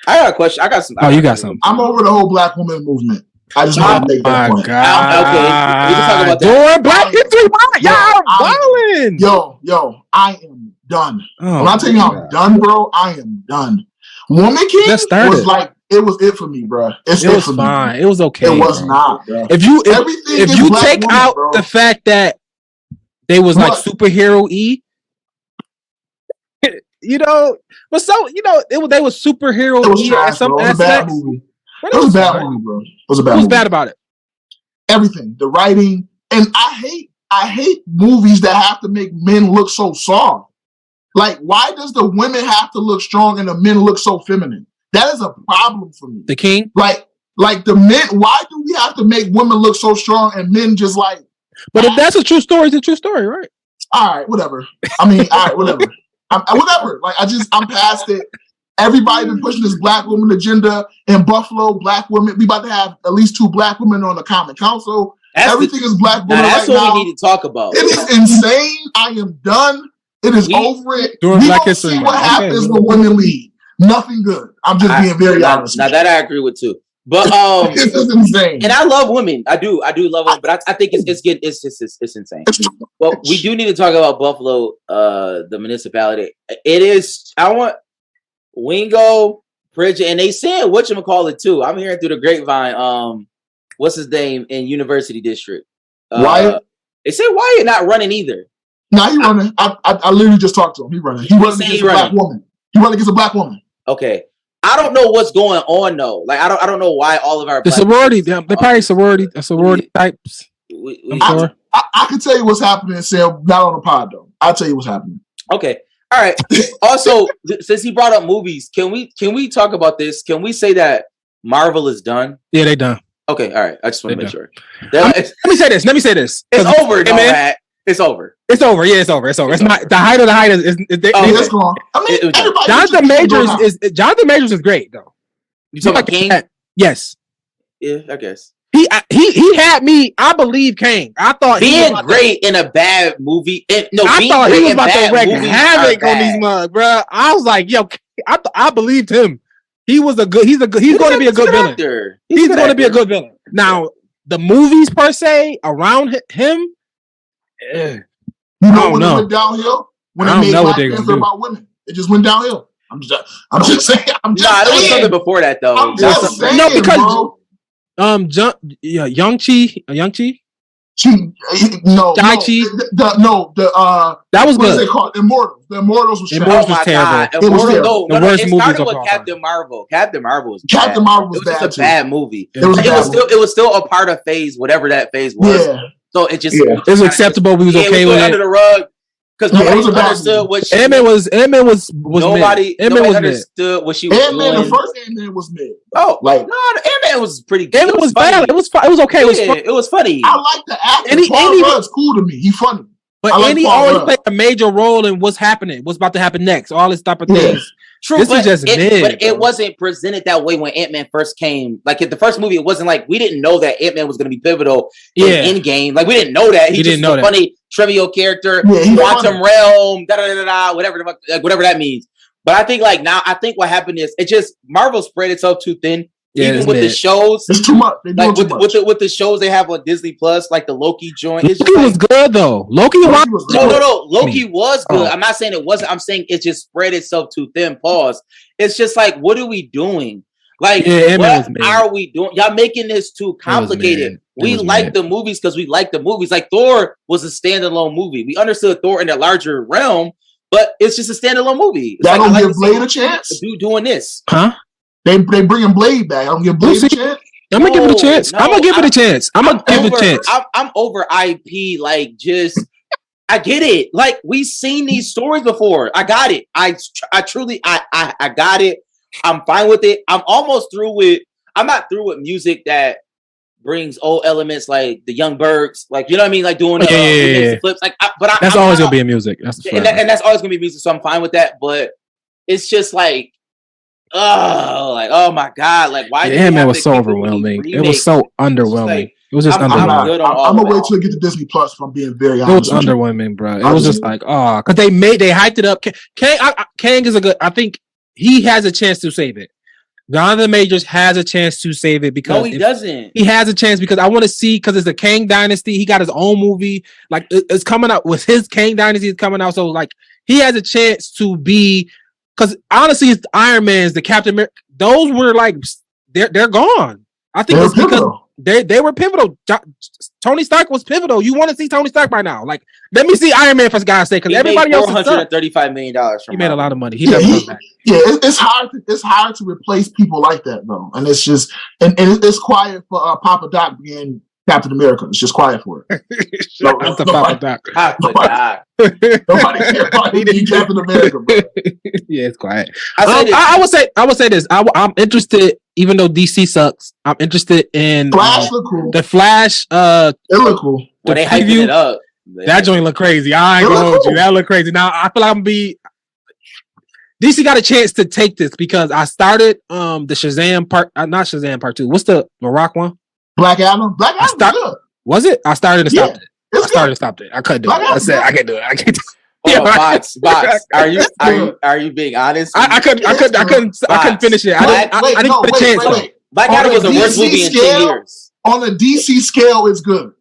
got a question. I got some. You got something. I'm over the whole black woman movement. I just want to make that point. God. Okay. We can talk about that. Doing Black History Month. Y'all balling. Yo, I am done. When I tell you I'm done, bro, I am done. Woman King was like, it was it for me, bro. It was fine. It was okay. It was not, bro. If you take out the fact that they was like superhero-y, you know, but so you know, they was superhero-y in some aspects. It was a bad movie, bro. It was a bad movie. What's bad about it? Everything, the writing, and I hate movies that have to make men look so soft. Like, why does the women have to look strong and the men look so feminine? That is a problem for me. The King. Like the men. Why do we have to make women look so strong and men just like? But if that's a true story, it's a true story, right? All right, whatever. I mean, all right, whatever. Whatever. Like I'm past it. Everybody been pushing this black woman agenda in Buffalo. Black women. We about to have at least 2 black women on the common council. Everything is black women that's right what now. we need to talk about. It is insane. I am done. It is over it. During We Black don't History see Month. what happens when women lead. Nothing good. I'm just being very honest. Now that I agree with too. But This is insane. and I love women. I do love women, but I think it's insane. Well, we do need to talk about Buffalo, the municipality. It is. I want Wingo, Pridgett, and they said whatchamacallit too. I'm hearing through the grapevine. What's his name in University District? Wyatt? They said Wyatt not running either. Nah, he running. I literally just talked to him. He running. He running against a black woman. He running against a black woman. Okay. I don't know what's going on though. Like I don't know why all of our The sorority, they're probably sorority types. I'm sure. I can tell you what's happening, Sam. Not on the pod though. I'll tell you what's happening. Okay. All right. Also, since he brought up movies, can we talk about this? Can we say that Marvel is done? Yeah, they done. Okay. All right. I just want to make sure. Let me say this. It's over, though, Matt. It's over. It's over. Yeah, it's over. It's over. It's not the height of the height is. It's gone. I mean, everybody. Jonathan Majors is great though. You talking about King? Yes. Yeah, I guess. He had me. I believe Kang. I thought being great in a bad movie. I thought he was about to wreak havoc on these mugs, bro. I was like, yo, I believed him. He was he's going to be a good villain. He's going to be a good villain. Now the movies per se around him. You know when it went downhill? When I they don't know made what Black they're Panther gonna do. about women. It just went downhill. I'm just saying. Nah, there was something before that though. I'm just saying, no, because bro. Yang-Chi. That was what is good. it called? Immortals. The Immortals was Immortals trash. was terrible. It was terrible. The worst it movies started of with all Captain time. Marvel. Captain Marvel was Captain Marvel was it was bad just a too. bad movie. It was still a part of phase, whatever that phase was. Yeah. So it just It was acceptable. We was okay with under it. the rug because Yeah, it nobody was a bad understood movie. what she. Ant-Man was Nobody understood what she was Ant-Man, doing. the first Ant-Man was mid. Oh, Like, no, the Ant-Man was pretty good. Ant-Man was bad. It was okay. It was fun. It was funny. I like the actor. And he- Paul and he- Rudd's cool to me. He funny. But I like Andy Paul always Rudd. played a major role in what's happening, what's about to happen next, all this type of Yeah. things. True, This but is just mid, but bro. it wasn't presented that way when Ant-Man first came. Like in the first movie, it wasn't like we didn't know that Ant-Man was going to be pivotal Yeah. in Endgame. Like we didn't know that. He We just didn't know was a that. funny trivial character, Yeah, he quantum funny. realm, whatever the fuck, like, whatever that means. But I think like now, I think what happened is it just Marvel spread itself too thin. Yeah, Even it's with the mid. shows, It's too much. They doing like too much. with the shows they have on Disney Plus, like the Loki joint. It's just Loki like, was good though. Loki was Loki was good. no. Loki was good. Oh. I'm not saying it wasn't. I'm saying it just spread itself too thin. Pause. It's just like, what are we doing? Like, Yeah, Ant-Man was what mid. are we doing? Y'all making this too complicated. mid. We It was like mid. the movies because we like the movies. Like Thor was a standalone movie. We understood Thor in a larger realm, but it's just a standalone movie. It's That like, don't I like give to see Blade a chance. dude doing this. huh? They bringing Blade back. I don't give Blade We'll a see. chance. I'm gonna give it a chance. No, I'm gonna give it a chance. I'm gonna give it over, a chance. I'm over IP. Like, just I get it. Like, we've seen these stories before. I got it. I truly I got it. I'm fine with it. I'm almost through with. I'm not through with music that brings old elements like the Young Bergs, like you know what I mean, like doing Yeah. flips. Like, That's always gonna be in music. That's and that's always gonna be music. So I'm fine with that. But it's just like, oh my god, like why? Ant-Man was so overwhelming. It was so underwhelming. like, It was just I'm underwhelming. good on all I'm gonna of wait that. till I get to Disney Plus. If I'm being very It was honest. with you. underwhelming, bro. It was just like, because they hyped it up. Kang is a good. I think he has a chance to save it. Jonathan Majors has a chance to save it because No, he doesn't. he has a chance because I want to see because it's the Kang Dynasty. He got his own movie, like it's coming out with his Kang Dynasty is coming out. So like he has a chance to be because honestly, it's the Iron Man's, the Captain America. Those were like they're gone. I think They're it's because pivotal. they were pivotal. Tony Stark was pivotal. You want to see Tony Stark by now? Like let me see Iron Man for God's sake because everybody else is stuck. $435 million from He made a lot of money. He Yeah, never he- comes back. Yeah, it's hard. It's hard to replace people like that though, and it's just and it's quiet for Papa Doc being Captain America. It's just quiet for it. That's the Papa Doc. I could not. Nobody cares about any Captain America, bro. Yeah, it's quiet. I said I would say this. I'm interested, even though DC sucks. I'm interested in Flash look cool. the Flash. It look cool. when they the hyping preview, it up. That joint look crazy. I ain't It gonna look hold you. cool. That look crazy. Now I feel like I'm gonna be. DC got a chance to take this because I started the Shazam part, not Shazam part 2. What's the Rock one? Black Adam. Black Adam start- good. Was it? I started and stopped it. I It's started good. and stopped it. I couldn't do Black it. I Adam's said good. I can't do it. I can't. Oh, box. Are you being honest? I couldn't finish it. I didn't get a chance. though. Black On Adam was the the worst DC movie in 10 scale, years. On the DC scale, it's good.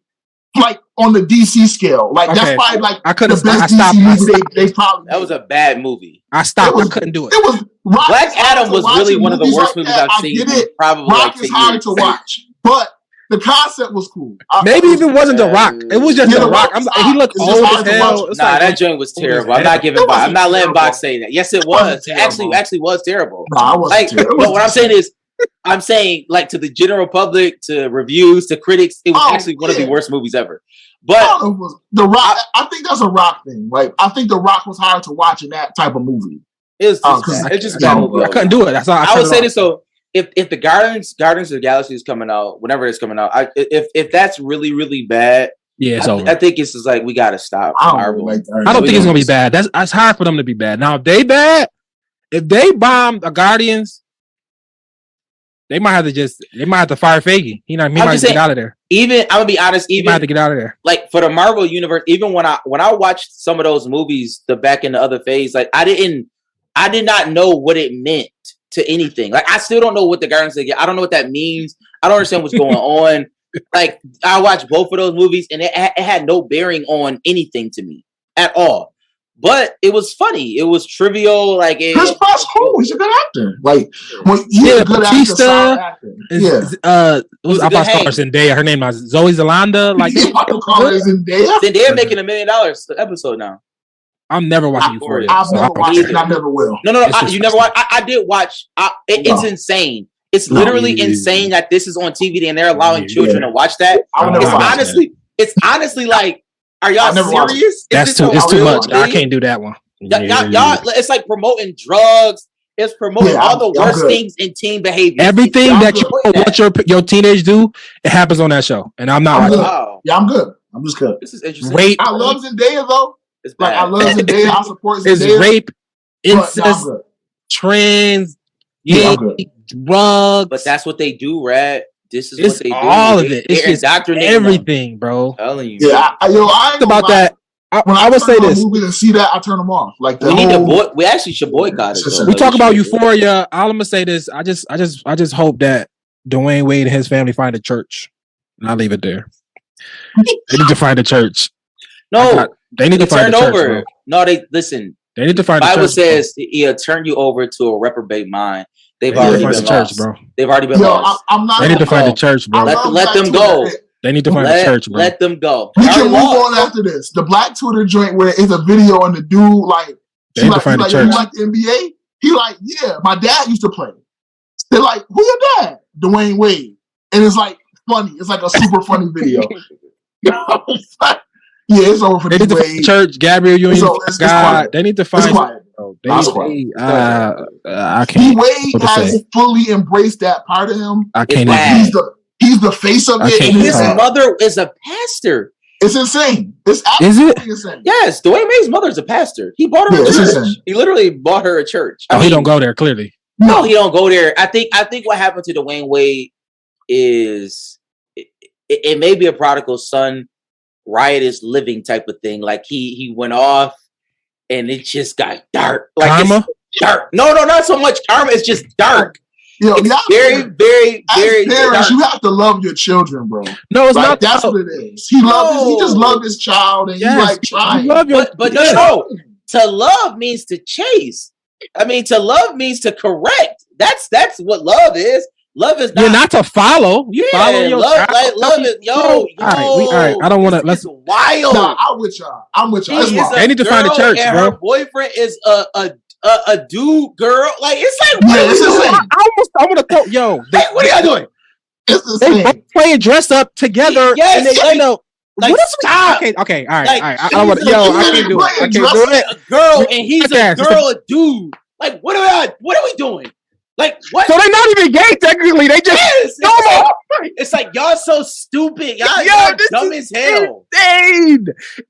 Like on the DC scale, like Okay. that's probably like I couldn't. the best I stopped. DC I movie stopped. they probably. That was a bad movie. I stopped. It was- I couldn't do it. It was Rock Black is hard Adam to was watch really in one of the movies worst like movies that. I've I seen get in it. probably Rock like is 10 hard years. to watch, but the concept was cool. Maybe if it wasn't The Rock, it was just Yeah, The The Rock. Rock's He looked it's just old hard as to hell. watch. It's Nah, like, that joint was terrible. I'm hell. not giving It Box. I'm wasn't not letting terrible. Box say that. Yes, it wasn't was. It actually terrible. was terrible. Nah, I wasn't Like, terrible. It no, was what I'm saying decent. is, I'm saying like to the general public, to reviews, to critics, it was Oh, actually one of the yeah. worst movies ever. I But don't know if it was The Rock. I think that's a Rock thing. Like I think The Rock was hard to watch in that type of movie. it was Oh, just, 'cause it's just a I bad movie. I couldn't do it. That's all. I would say this. So if the Guardians of the Galaxy is coming out, whenever it's coming out, if that's really really bad, Yeah, it's over. I think it's just like we gotta stop I don't Marvel. really like that. I don't we think it's don't- gonna be bad. That's hard for them to be bad. Now, if they bad, if they bomb the Guardians, they might have to fire Feige. He might I'm have just to saying, get out of there. Even I'm gonna be honest, He might have to even get out of there. like for the Marvel universe, even when I watched some of those movies, the back in the other phase, like I did not know what it meant to anything. Like I still don't know what the Guardians of the I don't know what that means. I don't understand what's going on. Like I watched both of those movies and it had no bearing on anything to me at all. But it was funny. It was trivial. Like Chris Pratt's cool. He's a good actor. Like when he's Yeah, a good Batista actor, solid actor. It was a I good thought hang. Zendaya. Her name was Zoe Zalanda. Like Yeah, I don't call it Zendaya. then they're making $1 million an episode now. I'm never watching Euphoria. I've so never I don't watched care. it, and I never will. No. It's You never watched. I did watch. It's No. insane. It's No. literally insane that this is on TV and they're allowing children to watch that. I would No, never I watch don't that. It's honestly like, are y'all I never watched serious? Is That's this too. a It's too real much. I thing? can't do that one. Y'all, it's like promoting drugs. It's promoting Yeah, all the I'm worst good. things in teen behavior. Everything I'm that good. you watch your teenage do, it happens on that show, and I'm not I'm watching. good. it. Wow, Yeah, I'm good. I'm just good. this is interesting. Rape I love Zendaya though. It's Like bad. I love Zendaya. I support is Zendaya. rape, but no, I'm incest, good. trans, Yeah, I'm gay, good. drugs. But that's what they do, Rad. This is It's what they do. all of it. It's They're just indoctrinating them. everything, bro. I'm telling you. Yeah, I ain't It's about gonna lie. that. When I would turn say on this. movies and see that, I turn them off. Like the We need to whole, we actually should boycott it. though. We talk about should. Euphoria. All I'm gonna say this. I just hope that Dwayne Wade and his family find a church. And I'll leave it there. They need to find a church. No, They need to it's find turned a church. over. Bro. No, they listen. They need to find a church. Bible says he'll turn you over to a reprobate mind. They've Bro. They need already to been find a church, lost. bro. They've already been yo, lost. I'm not. They need to gonna find a go. church, bro. I love Let Black them go. Twitter. They need to find a church, bro. Let them go. We They can already move lost. on after this. The Black Twitter joint where it's a video and the dude like, They need to he find a like, church. you like the NBA? He like, yeah, my dad used to play. They're like, who your dad? Dwayne Wade. And it's like funny. It's like a super funny video. Yeah, it's over for They need to find a Wade. church. Gabriel Union, It's God. quiet. They need to It's find. quiet. Bro. It's They, quiet. I D can't. Wade What to has say? fully embraced that part of him. I can't. bad. Even, He's the face of I it. can't And His decide. mother is a pastor. it's insane. It's Is it? absolutely insane. Yes, Dwayne Wade's mother is a pastor. He bought her Yeah, a it's church. insane. He literally bought her a church. Oh, he don't go there. Clearly, No, he don't go there. I think what happened to Dwayne Wade is it may be a prodigal son, riotous living type of thing. Like he went off and it just got dark. Like karma. it's dark. No, not so much karma. It's just dark. Yo, It's y'all, very as parents, dark. you have to love your children, bro. No, it's Like not. that's what it is. He loved. He just No. loved his child, and Yes, he like you trying. love your. But no. To love means to chase. I mean, to love means to correct. That's what love is. Love is not. You're not to follow. You follow your love, child. like love is All right. I don't want to. Let's. It's wild. Nah, I'm with y'all. I'm with y'all. It's She wild. is They need to find a girl church, and bro. her boyfriend is a dude girl. Like it's like what Yeah, are it's you doing? insane. I want to throw. Yo, Hey, what are y'all doing? It's the They same. both playing dressed up together. Yes, and they, like- you know, like, what is stop. Okay, all right, Like, all right. I don't want. she's Yo, a- I can't do it. I can't do it. A girl and he's a Yes, girl, a dude. Like, what are we doing? Like, what? So they're not even gay technically. They just Yes, no more. it's like y'all so stupid. Y'all, Yo, y'all this dumb is as hell. insane.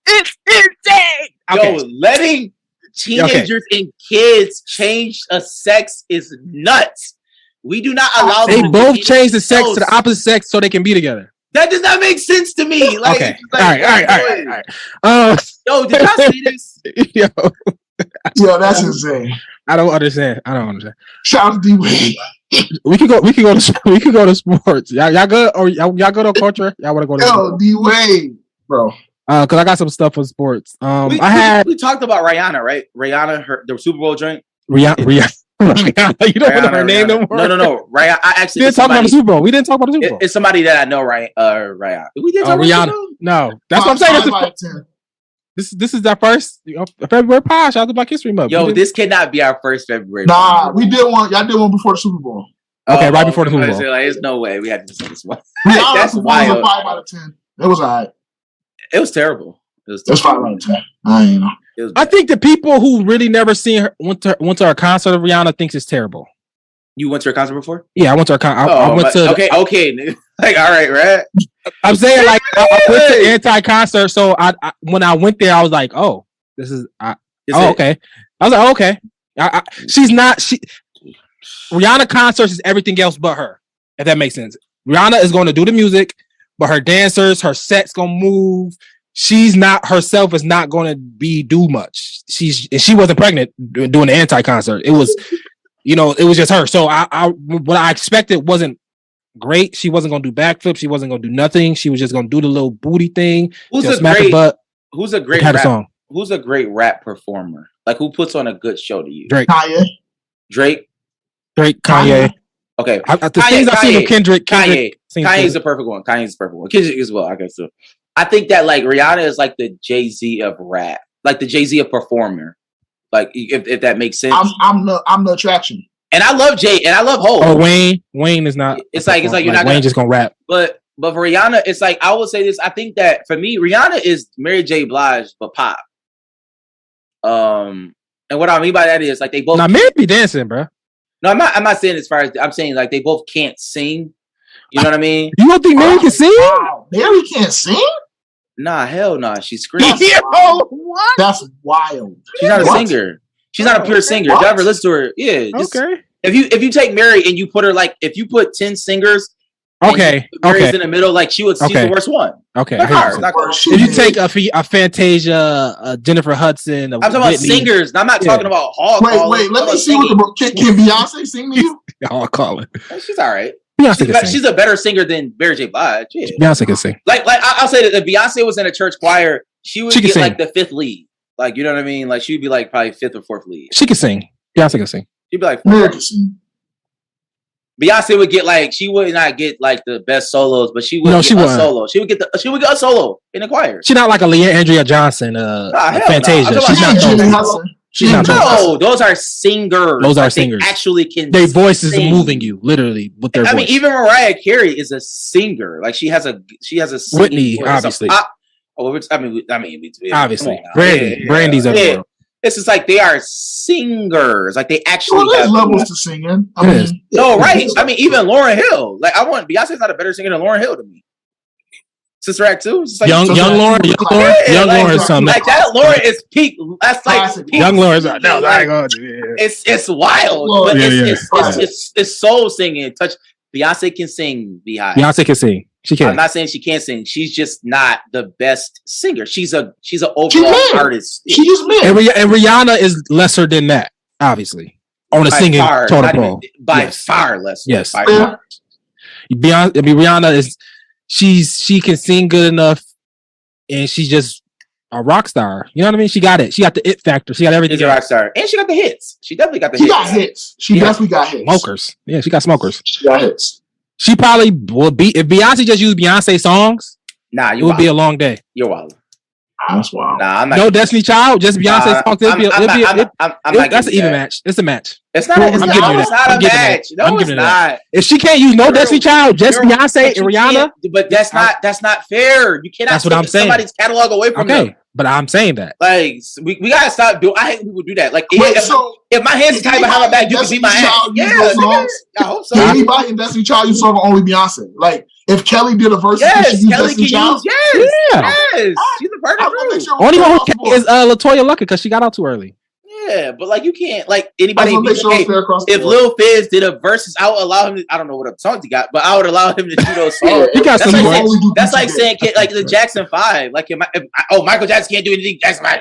It's insane. Okay. Yo, letting teenagers and kids change a sex is nuts. We do not allow They them to both be change the sex to the themselves. opposite sex so they can be together. That does not make sense to me. Like, Okay. like, All right. Yo, did y'all see this? Yo, Yo, that's insane. I don't understand. Shout out to D-Wade. We could go to sports. Y'all good or y'all go to culture? Y'all want to go to Yo, D-Wade, bro. because I got some stuff for sports. We talked about Rihanna, right? Rihanna, the Super Bowl drink. Rihanna. You don't know her name no more. No. Rihanna. I We actually didn't talk about the Super Bowl. We didn't talk about the Super Bowl. It's somebody that I know, right? Rihanna. We did talk about Rihanna. Super Bowl? No, that's what I'm saying. 5 out of 10. This is our first February pod. Shout out to Black History Month. Yo, this cannot be our first February. Nah, we did one. Y'all did one before the Super Bowl. Okay, right before the Super Bowl. Like, there's no way we had to do this one. Rihanna That's Super Bowl was a wild. 5 out of 10. It was alright. It was terrible. That's 5 out of 10. I ain't know. It was I think the people who really never seen her went to a concert of Rihanna thinks it's terrible. You went to a concert before? Yeah, I went to a concert. I went to. Okay, nigga. Like, all right, right? I'm saying like I went to anti-concert, so I when I went there, I was like, oh, this is. Okay. I was like, oh, okay. She's not. Rihanna concerts is everything else but her. If that makes sense. Rihanna is going to do the music, but her dancers, her sets gonna move. She's not herself. Is not going to do much. She wasn't pregnant doing the anti-concert. It was. It was just her. So what I expected wasn't great. She wasn't gonna do backflips. She wasn't gonna do nothing. She was just gonna do the little booty thing. Who's just a smack great? her butt. Who's a great Had a rap? song. Who's a great rap performer? Like, who puts on a good show to you? Drake, Drake. Kanye. Okay. The things I've seen of Kendrick. Kanye's the perfect one. Kendrick as well, I guess so. I think that like Rihanna is like the Jay-Z of rap, like the Jay-Z of performer. Like if that makes sense. I'm the attraction. And I love Jay and I love Hov. Or Wayne. Wayne is not. It's like you're not Wayne gonna, just gonna rap. But for Rihanna, it's like I will say this. I think that for me, Rihanna is Mary J. Blige but pop. And what I mean by that is like they both. Now Mary be dancing, bro. No, I'm not saying as far as I'm saying like they both can't sing. You know what I mean? You don't think Mary can sing? Wow, Mary can't sing? Nah, hell nah. She screams. What? That's wild. She's not a What? singer. She's not a pure singer. What? If you ever listen to her, yeah. Just, Okay. If you take Mary and you put her like if you put 10 singers, Okay. Mary's in the middle, like she's the worst one. Okay. Not her, not her. If you take a Fantasia, Jennifer Hudson, I'm talking about singers. I'm not talking about Hall. Wait, let me see what can Beyonce sing to you? I'll call it. She's all right. Beyonce She's a better singer than Mary J. Blige. Yeah. Beyonce can sing. Like I'll say that if Beyonce was in a church choir, she would She can get sing. like the fifth lead. Like you know what I mean? Like she'd be like probably fifth or fourth lead. She can sing. Beyonce can sing. She'd be like Mary can sing. Beyonce would get like she would not get like the best solos, but she would No, get she a wouldn't. solo. She would get a solo in the choir. She's not like a Leandria Johnson, hell no. Fantasia. I'm She's talking not about Jenny those. Hudson. She's not those. No, those are singers. Those are Like, they singers. actually can. Their voice is sing. moving you, literally, with their I voice. mean, even Mariah Carey is a singer. Like she has a singing Whitney, voice. obviously. Obviously. Brandy's of the world. It's just like they are singers. Like they actually Well, there's have levels to singing. I It mean, is. No, right. I mean, even Lauryn Hill. Like Beyonce's not a better singer than Lauryn Hill to me. Sister Act 2. It's like, Young Lauren is like, something. like that Lauren is peak. That's like Classic. peak. Young Lauren's no, I Like, ain't gonna do it. it's wild. Well, But yeah, it's soul singing. Beyonce can sing. Beehive. Beyonce can sing. She I'm can. not saying she can't sing. She's just not the best singer. She's an overall mid. artist. she just mid. And Rihanna is lesser than that, obviously, on the By singing far, total not pro. even- by Yes. far less. Yes. By Yeah. far. Rihanna is she can sing good enough, and she's just a rock star. You know what I mean? She got it. She got the it factor. She got everything. She's a rock star, and she got the hits. She definitely got the She hits. got hits. She Yeah. definitely got hits. Smokers. Yeah, she got smokers. She got hits. She probably would be if Beyonce just used Beyonce songs. Nah, It would be a long day. You're wild. That's wild. Nah, I'm not. No Destiny Child, just Beyonce song. That's an even match. It's a match. It's not. I'm It's giving not, you it's that. not I'm a giving match. that. No, I'm it's giving that. not. If she can't use no Destiny Child, just Beyonce and But you Rihanna. can't- But that's not fair. You cannot That's what I'm take saying. somebody's catalog away from them. Okay, but I'm saying that. Like we gotta stop doing. I hate when people do that. Like Wait, if, so if my hands are tied behind my back, you can beat my Destiny ass. Child use Yeah, those nigga. songs? I hope so. can anybody in Destiny Child use song only Beyonce? Like if Kelly did a verse, Yes, she use Kelly Destiny can Child? use. Yes, Yeah. yes. She's a part I of want to make it. sure Only we're one who across the can board. is Latoya Luckett because she got out too early. Yeah, but like you can't like I anybody. want to make sure Hey, it's fair across the if board. Lil Fizz did a versus, I would allow him to. I don't know what songs he got, but I would allow him to do those songs. He got That's some like more. saying- Only do That's Gucci like Gang. saying like the Jackson 5. Like Michael Jackson can't do anything. Jackson 5.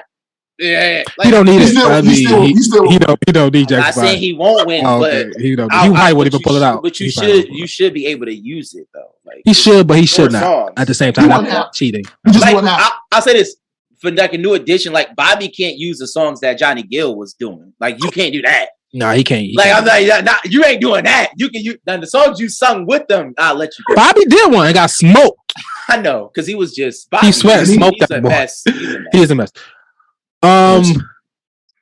Yeah, like, He don't need He's it. still- I he's mean, still- he don't need I'm not Jackson saying 5. he won't win, Oh, but okay. He don't. I- He I- probably wouldn't but even pull it out. But you He probably wouldn't pull it you out. should be able to use it though. Like He should, but he for should not. songs. At the same He time, wouldn't not have- cheating. He just Like wouldn't have. I'll say this for like a new edition. Like Bobby can't use the songs that Johnny Gill was doing. Like you can't do that. No, he can't. He Like can't. I'm like, nah, you ain't doing that. You can the songs you sung with them. I'll let you. Do. Bobby did one and got smoked. I know because he was just Bobby. sweat he's smoked a that boy. mess. He's a mess. He is a mess.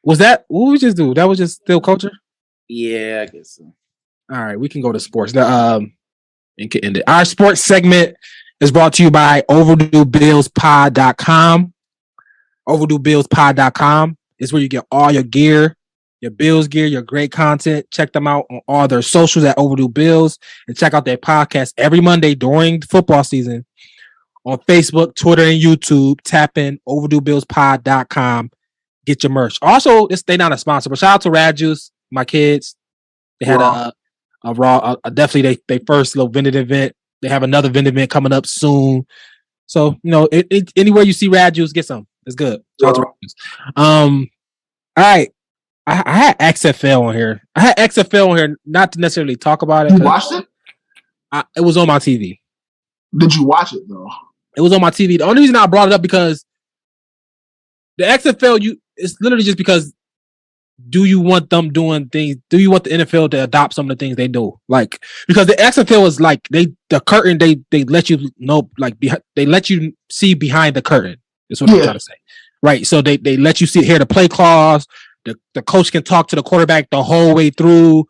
Was that what we just do? That was just still culture. Yeah, I guess so. All right, we can go to sports. And can end it. Our sports segment is brought to you by OverdueBillsPod.com. OverdueBillsPod.com is where you get all your gear, your Bills gear, your great content. Check them out on all their socials at Overdue Bills and check out their podcast every Monday during the football season on Facebook, Twitter, and YouTube. Tap in OverdueBillsPod.com. Get your merch. Also, they're not a sponsor, but shout out to Rad Juice, my kids. They had a definitely they first little vending event. They have another vending event coming up soon. So, anywhere you see Rad Juice, get some. It's good. Shout out to Rad Juice. All right. I had XFL on here. Not to necessarily talk about it. You watched it? It was on my TV. Did you watch it though? It was on my TV. The only reason I brought it up because the XFL, it's literally just because do you want them doing things? Do you want the NFL to adopt some of the things they do? Like, because the XFL is like the curtain, they let you know, like they let you see behind the curtain. That's what I'm trying to say. Right. So they let you hear the play clause. The coach can talk to the quarterback the whole way through.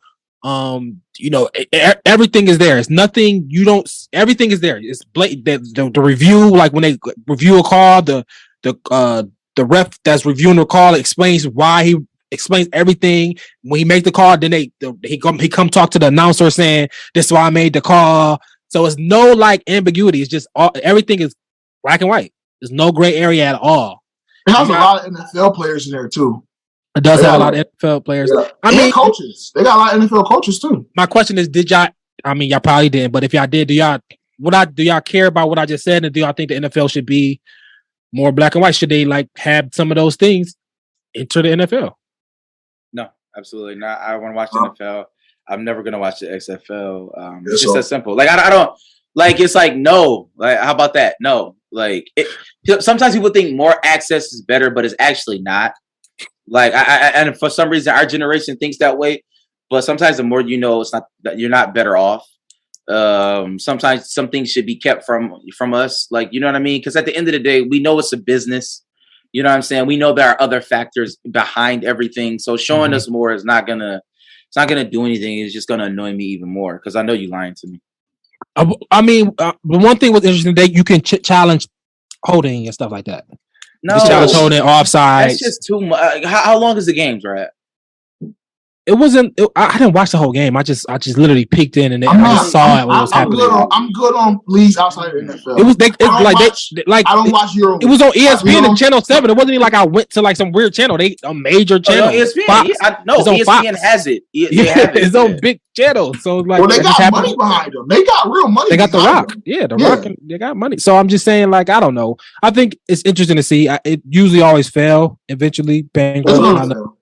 Everything is there. It's nothing you don't. Everything is there. It's the review, like when they review a call, the ref that's reviewing the call explains why he explains everything. When he makes the call, then he come talk to the announcer saying this is why I made the call. So it's no like ambiguity. It's just everything is black and white. There's no gray area at all. It has a lot of NFL players in there too. It does have a lot of NFL players. Yeah. I mean, coaches. They got a lot of NFL coaches too. My question is, did y'all? I mean, y'all probably didn't, but if y'all did, do y'all care about what I just said, and do y'all think the NFL should be more black and white? Should they like have some of those things enter the NFL? No, absolutely not. I want to watch the NFL. I'm never gonna watch the XFL. It's just that simple. Like I don't like. It's like no. Like how about that? No. Like sometimes people think more access is better, but it's actually not. Like and for some reason our generation thinks that way. But sometimes the more you know, it's not that you're not better off. Sometimes some things should be kept from us. Like you know what I mean? Because at the end of the day, we know it's a business. You know what I'm saying? We know there are other factors behind everything. So showing us more is not gonna do anything. It's just gonna annoy me even more because I know you're lying to me. I mean, the one thing was interesting that you can challenge holding and stuff like that. No, just challenge holding offside. That's just too much. How long is the games, right? It wasn't. I didn't watch the whole game. I just literally peeked in and I just saw it. What was happening? I'm good on leagues outside of the NFL. It was I don't watch Euro. It was on ESPN and Channel 7. It wasn't even like I went to like some weird channel. A major channel. ESPN. Fox. ESPN Fox. has it. It's on big channel. So like, well, they got money behind them. They got real money. They got The Rock. Yeah, The Rock. They got money. So I'm just saying, like, I don't know. I think it's interesting to see. It usually always fail. Eventually, Bengals.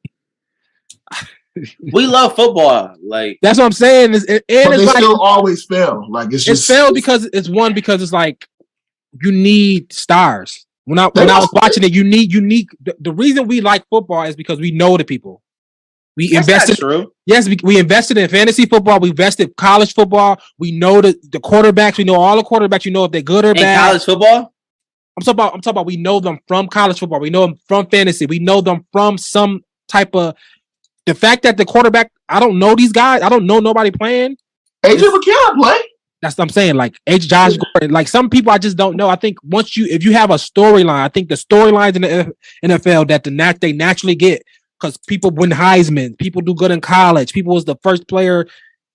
We love football. Like that's what I'm saying. But they still always fail. Like it's failed because it's like you need stars. When I was watching it, you need the reason we like football is because we know the people. We invested. True. Yes, we invested in fantasy football. We invested in college football. We know the quarterbacks. We know all the quarterbacks. You know if they're good or bad. College football. I'm talking about we know them from college football. We know them from fantasy. We know them from some type of the fact that the quarterback, I don't know these guys. I don't know nobody playing. AJ McCarron play. That's what I'm saying. Like Josh Gordon, like some people I just don't know. I think if you have a storyline, I think the storylines in the NFL that they naturally get because people win Heisman, people do good in college, people was the first player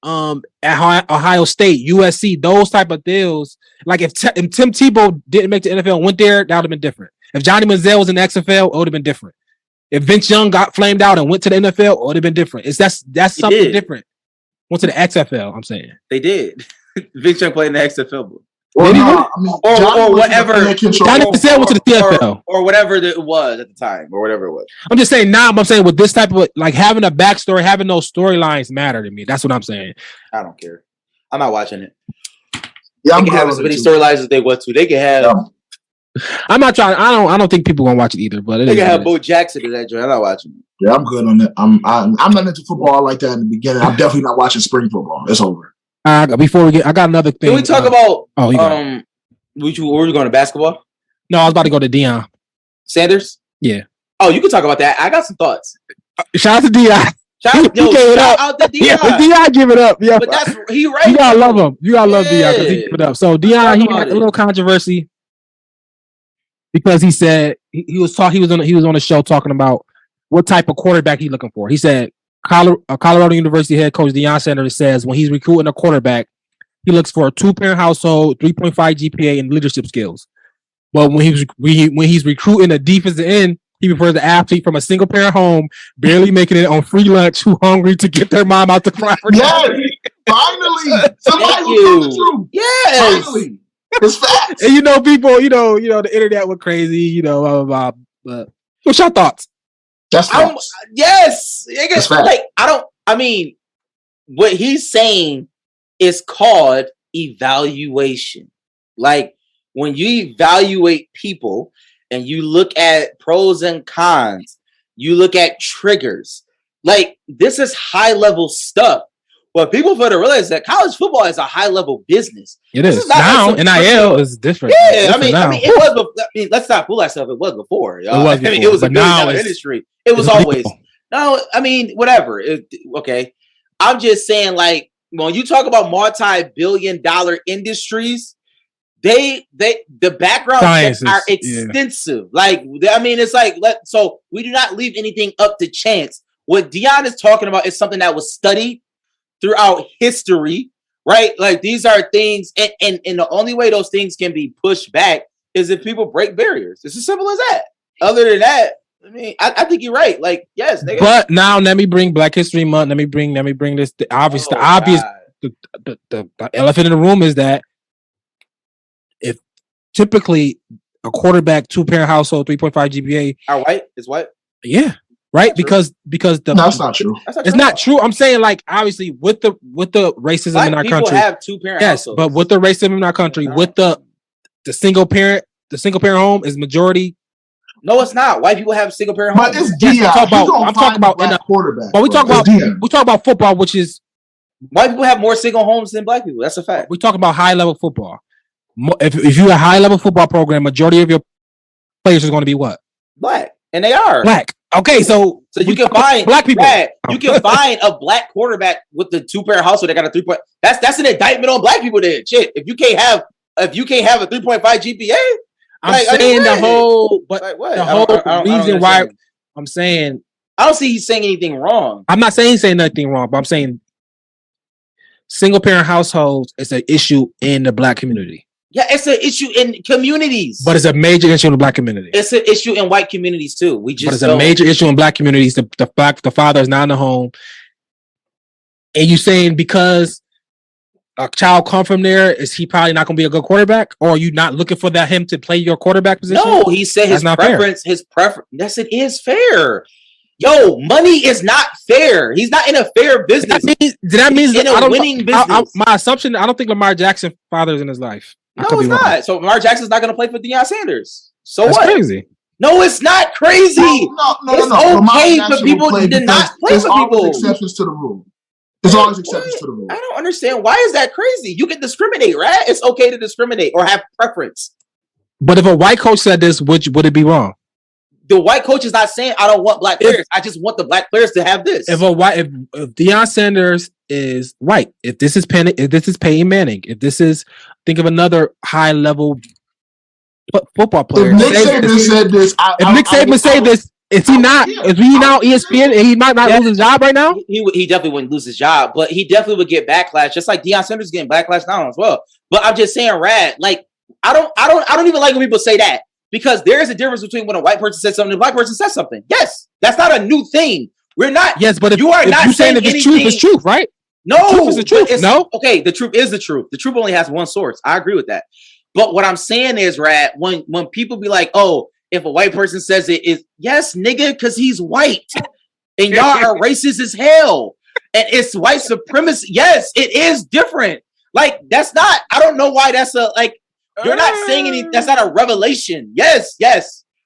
at Ohio State, USC, those type of deals. Like if Tim Tebow didn't make the NFL and went there, that would have been different. If Johnny Manziel was in the XFL, it would have been different. If Vince Young got flamed out and went to the NFL, it would have been different. That's something different. Went to the XFL, I'm saying. They did. Vince Young played in the XFL. Or whatever. Johnny Manziel went to the CFL. Or whatever it was at the time, or whatever it was. I'm just saying now, I'm saying with this type of, like having a backstory, having those storylines matter to me. That's what I'm saying. I don't care. I'm not watching it. Yeah, they can have as many storylines as they want to. They can have... Yeah. I'm not trying. I don't think people gonna watch it either. But they can have Bo Jackson in that joint. I'm not watching it. Yeah, I'm good on it. I'm not into football like that in the beginning. I'm definitely not watching spring football. It's over. Before we get, I got another thing. Can we talk about? Were you going to basketball? No, I was about to go to Deion Sanders. Yeah. Oh, you can talk about that. I got some thoughts. Shout out to Deion. Shout out to Deion. Yeah, Deion give it up. Yeah, but he right. You gotta love him. You gotta love Deion because he give it up. So Deion, he had a little controversy. Because he said he was on a show talking about what type of quarterback he's looking for. He said Colorado University head coach Deion Sanders says when he's recruiting a quarterback, he looks for a 2-parent household, 3.5 GPA, and leadership skills. But when he's recruiting a defensive end, he prefers an athlete from a single parent home, barely making it on free lunch, who hungry to get their mom out the property. Yes, finally, somebody who's telling the truth. Yes, finally. It's facts. And people, the internet went crazy, blah, blah, blah. But what's your thoughts? That's facts. Yes. That's facts. What he's saying is called evaluation. Like when you evaluate people and you look at pros and cons, you look at triggers. Like this is high level stuff. But people fail to realize that college football is a high level business. It is now. NIL is different. Yeah, it was. Let's not fool ourselves. It was before. It was. It was a billion-dollar industry. It was always. No, whatever. Okay, I'm just saying. Like when you talk about multi-billion-dollar industries, the background checks are extensive. Yeah. Like it's like so we do not leave anything up to chance. What Deion is talking about is something that was studied throughout history, right? Like these are things, and the only way those things can be pushed back is if people break barriers. It's as simple as that. Other than that, I think you're right. Like, yes, but now let me bring Black History Month. Let me bring this. The obvious, the elephant in the room is that if typically a quarterback, 2-parent household, 3.5 GPA are white, is white, yeah. Right, because that's not true. It's not true. I'm saying, like, obviously, with the racism Black in our people country, have 2-parent households. But with the racism in our country, with the single parent home is majority. No, it's not. White people have single parent homes. But it's Deion. I'm talking about in a quarterback. But we talk about football, which is white people have more single homes than black people. That's a fact. We talk about high level football. If you're a high level football program, majority of your players are going to be what? Black, and they are black. Okay, so you can find black people. You can find a black quarterback with the 2-parent household that got a 3. That's an indictment on black people. Then shit. If you can't have a 3.5 GPA, I'm saying the whole reason why I'm saying I don't see he's saying anything wrong. I'm not saying he's saying nothing wrong, but I'm saying single parent households is an issue in the black community. Yeah, it's an issue in communities. But it's a major issue in the black community. It's an issue in white communities too. But it's a major issue in black communities. The father is not in the home. And you saying because a child come from there, is he probably not going to be a good quarterback? Or are you not looking for him to play your quarterback position? No, he said his preference. Yes, it is fair. Yo, money is not fair. He's not in a fair business. That means in a winning business. My assumption, I don't think Lamar Jackson father's in his life. No, it's not. So Lamar Jackson's not going to play for Deion Sanders. So that's what? Crazy. No, it's not crazy. No. It's okay for people to not play for people. There's exceptions to the rule. There's always exceptions to the rule. I don't understand. Why is that crazy? You can discriminate, right? It's okay to discriminate or have preference. But if a white coach said this, would it be wrong? The white coach is not saying I don't want black players. I just want the black players to have this. If Deion Sanders is white, if this is Peyton Manning, if this is, think of another high level football player. If Nick Saban said this, if Nick Saban say this, is he not? Is he now ESPN and he might not lose his job right now? He definitely wouldn't lose his job, but he definitely would get backlash, just like Deion Sanders is getting backlash now as well. But I'm just saying, Rad, like I don't even like when people say that. Because there is a difference between when a white person says something and a black person says something. Yes, that's not a new thing. We're not. Yes, but if you are not you saying that anything, the truth is truth, right? No, the truth is the truth. No, okay, the truth is the truth. The truth only has one source. I agree with that. But what I'm saying is, Rad, when people be like, "Oh, if a white person says it, is yes, nigga, because he's white, and y'all are racist as hell, and it's white supremacy." Yes, it is different. Like that's not. I don't know why that's a like. You're not saying anything. That's not a revelation. Yes.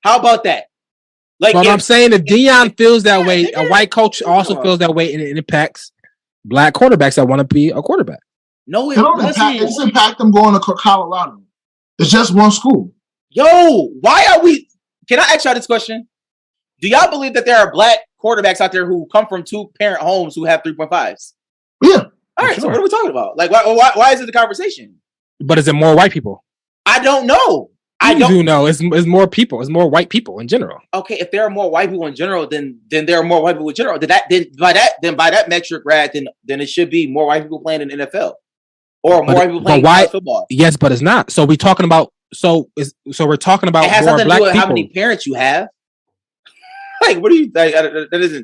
How about that? Like, but I'm saying if Deion feels that way, a white coach also feels that way, and it impacts black quarterbacks that want to be a quarterback. No, it doesn't. It just impact them going to Colorado. It's just one school. Yo, why are we? Can I ask y'all this question? Do y'all believe that there are black quarterbacks out there who come from 2-parent homes who have 3.5s? Yeah. All right. Sure. So what are we talking about? Like, why is it the conversation? But is it more white people? I don't know. I do know. It's more people. It's more white people in general. Okay, if there are more white people in general, then there are more white people in general. Then by that metric, Rad, then it should be more white people playing in the NFL or more white people playing college football. Yes, but it's not. So we're talking about. So we're talking about. It has more nothing black to do with people. how many parents you have. Like, what do you?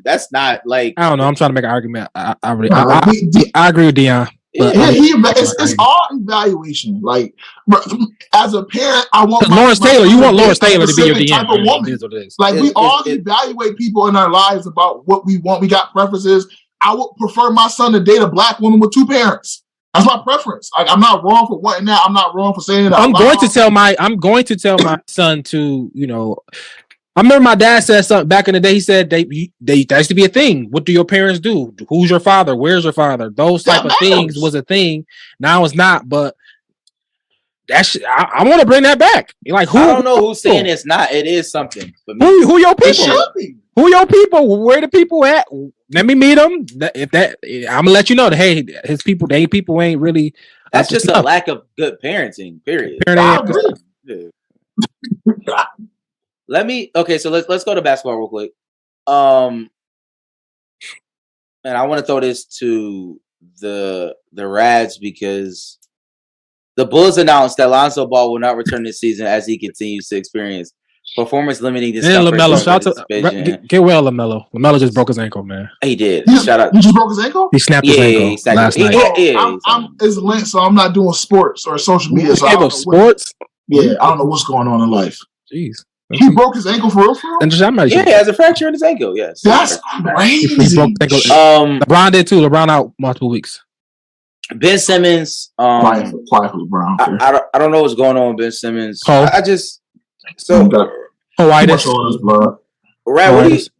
That's not like. I don't know. I'm trying to make an argument. I agree with Deion. It's all evaluation. Like as a parent, I want Lawrence Taylor. You want Lawrence Taylor to be your DM. Type of woman. Like we all evaluate people in our lives about what we want. We got preferences. I would prefer my son to date a black woman with 2 parents. That's my preference. Like I'm not wrong for wanting that. I'm not wrong for saying that. I'm going to tell my son to, you know. I remember my dad said something back in the day. He said that used to be a thing. What do your parents do? Who's your father? Where's your father? Those type of things was a thing. Now it's not. But I want to bring that back. Like who? I don't know who's saying it's not. It is something. Who your people? Who your people? Where the people at? Let me meet them. I'm gonna let you know that hey, his people, they people ain't really. That's just a lack of good parenting. Period. So let's go to basketball real quick. And I want to throw this to the Rads because the Bulls announced that Lonzo Ball will not return this season as he continues to experience performance limiting discomfort. LaMelo, shout out to get well, LaMelo. LaMelo just broke his ankle, man. He did. Shout out. He just broke his ankle? He snapped his ankle last night. It's linked, so I'm not doing sports or social media. So sports? I don't know what's going on in life. Jeez. He broke his ankle for real? He has a fracture in his ankle. Yes, that's crazy. LeBron did too. LeBron out multiple weeks. Ben Simmons. Quiet for LeBron. I don't know what's going on with Ben Simmons. Rad,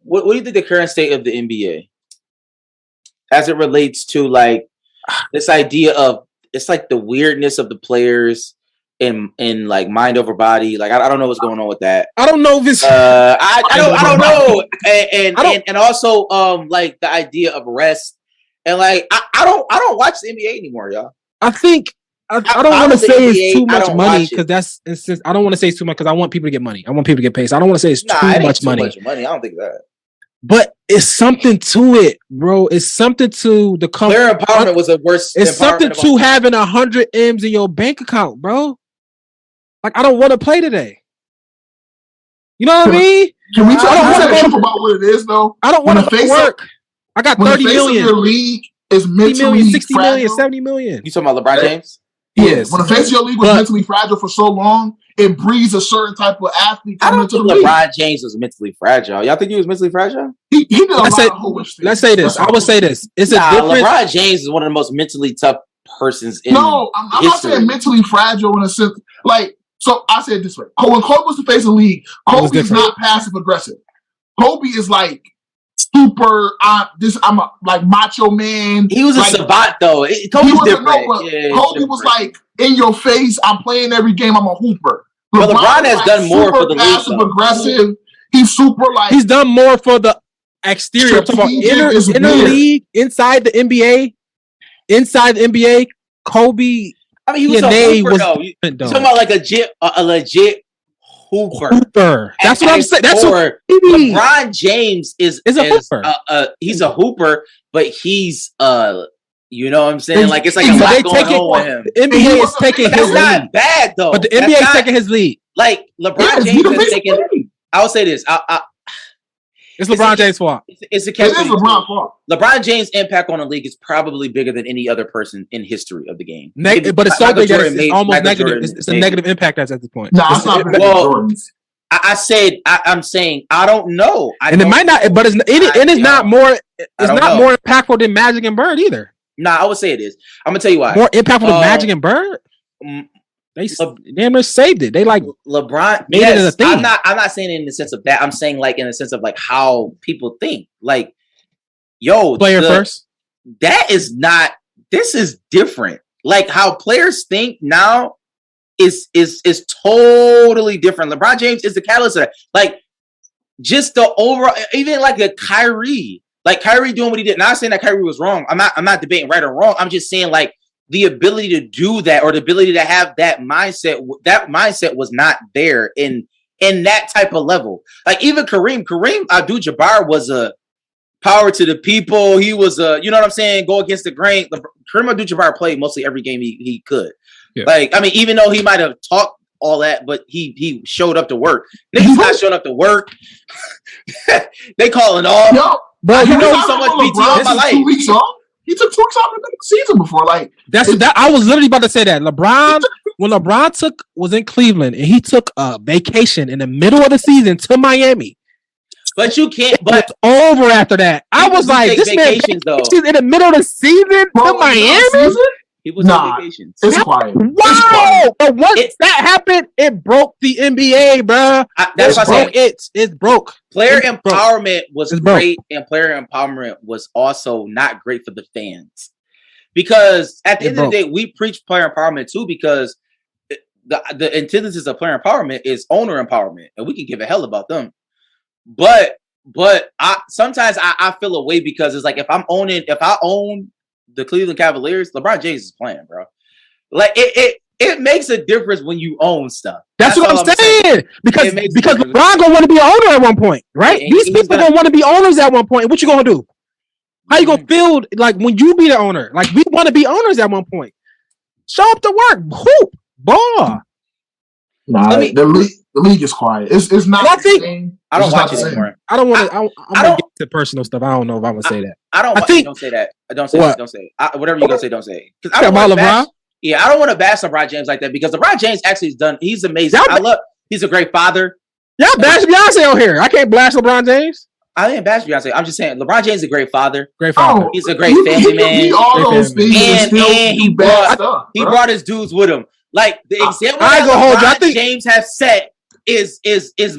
what do you think the current state of the NBA as it relates to like this idea of it's like the weirdness of the players? In like mind over body, like I don't know what's going on with that. I don't know if it's. I don't know, and also like the idea of rest and like I don't watch the NBA anymore, y'all. I think I don't want to say it's too much money because I don't want to say it's too much because I want people to get money. I want people to get paid. So I don't want to say it's too much money. I don't think that. But it's something to it, bro. It's something to the player empowerment was the worst. It's something to having 100 M's in your bank account, bro. Like, I don't want to play today. You know what I mean? Can we talk about what it is, though? I don't want to work. I got 30 million. Your league is mentally 50 million, 60 fragile. million, 70 million. You talking about LeBron James? Yes. When the face of your league was mentally fragile for so long, it breeds a certain type of athlete. I don't think LeBron James was mentally fragile. Y'all think he was mentally fragile? He did a lot of foolish things. Let's say this. I would say this. It's a difference. LeBron James is one of the most mentally tough persons in No, I'm not saying mentally fragile in a sense. Like, so I said it this way. When Kobe was the face of the league, Kobe is not passive aggressive. Kobe is like super. I'm a like macho man. He was like, a savant though. Kobe was different. Kobe was like in your face. I'm playing every game. I'm a hooper. But LeBron has done more for the league, passive though. aggressive. He's super like He's done more for the exterior. I'm talking about Strategic is inner weird. league, inside the NBA. Inside the NBA, Kobe. I mean, he was Yeah, a they hooper, was though. You different, though. talking about like a legit hooper. Hooper. That's what I'm saying. That's what maybe. LeBron James is a hooper. He's a hooper, but he's you know what I'm saying? Like it's like So a they lot going take it- on with him. The NBA is taking But his that's lead. not bad though. But the That's NBA is not- taking his lead. like LeBron Yes, James he the is biggest taking. player. I will say this. It's LeBron James' fault. It's a It catch. is LeBron's fault. LeBron James' impact on the league is probably bigger than any other person in history of the game. But it's so Michael big that Jordan it's made- almost Michael negative. Jordan It's a made- negative impact at this point. Nah, it's not better than well, Jordan's. I'm saying I don't know. And it might not, but it's not more. It's don't not know. more impactful than Magic and Bird either. Nah, I would say it is. I'm gonna tell you why. More impactful than Uh, Magic and Bird. Mm, They damn near saved it. They like LeBron made it as a thing. I'm not saying it in the sense of that. I'm saying like in the sense of like how people think. Like, yo, player first. That is not. This is different. Like how players think now is totally different. LeBron James is the catalyst of that. Like just the overall, even like a Kyrie. Like Kyrie doing what he did. Not saying that Kyrie was wrong. I'm not debating right or wrong. I'm just saying like the ability to do that or the ability to have that mindset. That mindset was not there in that type of level. Like even Kareem Abdul-Jabbar was a power to the people. He was a, you know what I'm saying, go against the grain. Kareem Abdul-Jabbar played mostly every game he could. Yeah. Like I mean, even though he might have talked all that, but he showed up to work. Niggas not showing up to work. They calling off. Yo, Bro, you know so much LeBron PTO in my took life. 2 weeks off. He took 2 weeks off in the season before. Like that. I was literally about to say that when LeBron was in Cleveland and he took a vacation in the middle of the season to Miami. But you can't. But It's over after that. I People was do like, take this man vacations, though. vacations in the middle of the season bro, to Miami. season, people Nah. take vacations. it's quiet. It's Wow! quiet. But once It- that happened, it broke the NBA, bro. That's what I'm saying. It's broke. Player It's broke. empowerment was It's broke. great, and player empowerment was also not great for the fans. Because at the It end of the broke. day, we preach player empowerment too, because the antithesis of player empowerment is owner empowerment, and we can give a hell about them. But I sometimes I feel a way because it's like if I own the Cleveland Cavaliers, LeBron James is playing, bro. Like it makes a difference when you own stuff. That's what all I'm saying. Because It makes because a difference. LeBron gonna want to be an owner at one point, right? Yeah, These he's people gonna- gonna want to be owners at one point. What you gonna do? How you gonna feel like when you be the owner? Like we want to be owners at one point. Show up to work, hoop, ball. Nah, Let me- the league is quiet. It's not. And I think- the same. I don't It's watch not it the same. anymore. I don't want to. I'm I gonna don't- get to personal stuff. I don't know if I'm gonna say that. I think- don't say that. Don't say What? it. Don't say it. Whatever you gonna say, don't say it. Because I Yeah, don't about want to bash. LeBron? Yeah, I don't want to bash LeBron James like that because LeBron James actually has done. He's amazing. Y'all- He's a great father. Y'all bash Beyonce on here. I can't blast LeBron James. I didn't bash Beyonce. I'm just saying LeBron James is a great father. Great father. Oh, He's a great he family can man. be all Great those family things man. and still And he do bad brought- stuff. He bro. brought his dudes with him. Like the example I that ain't gonna hold you. I LeBron think- James has set is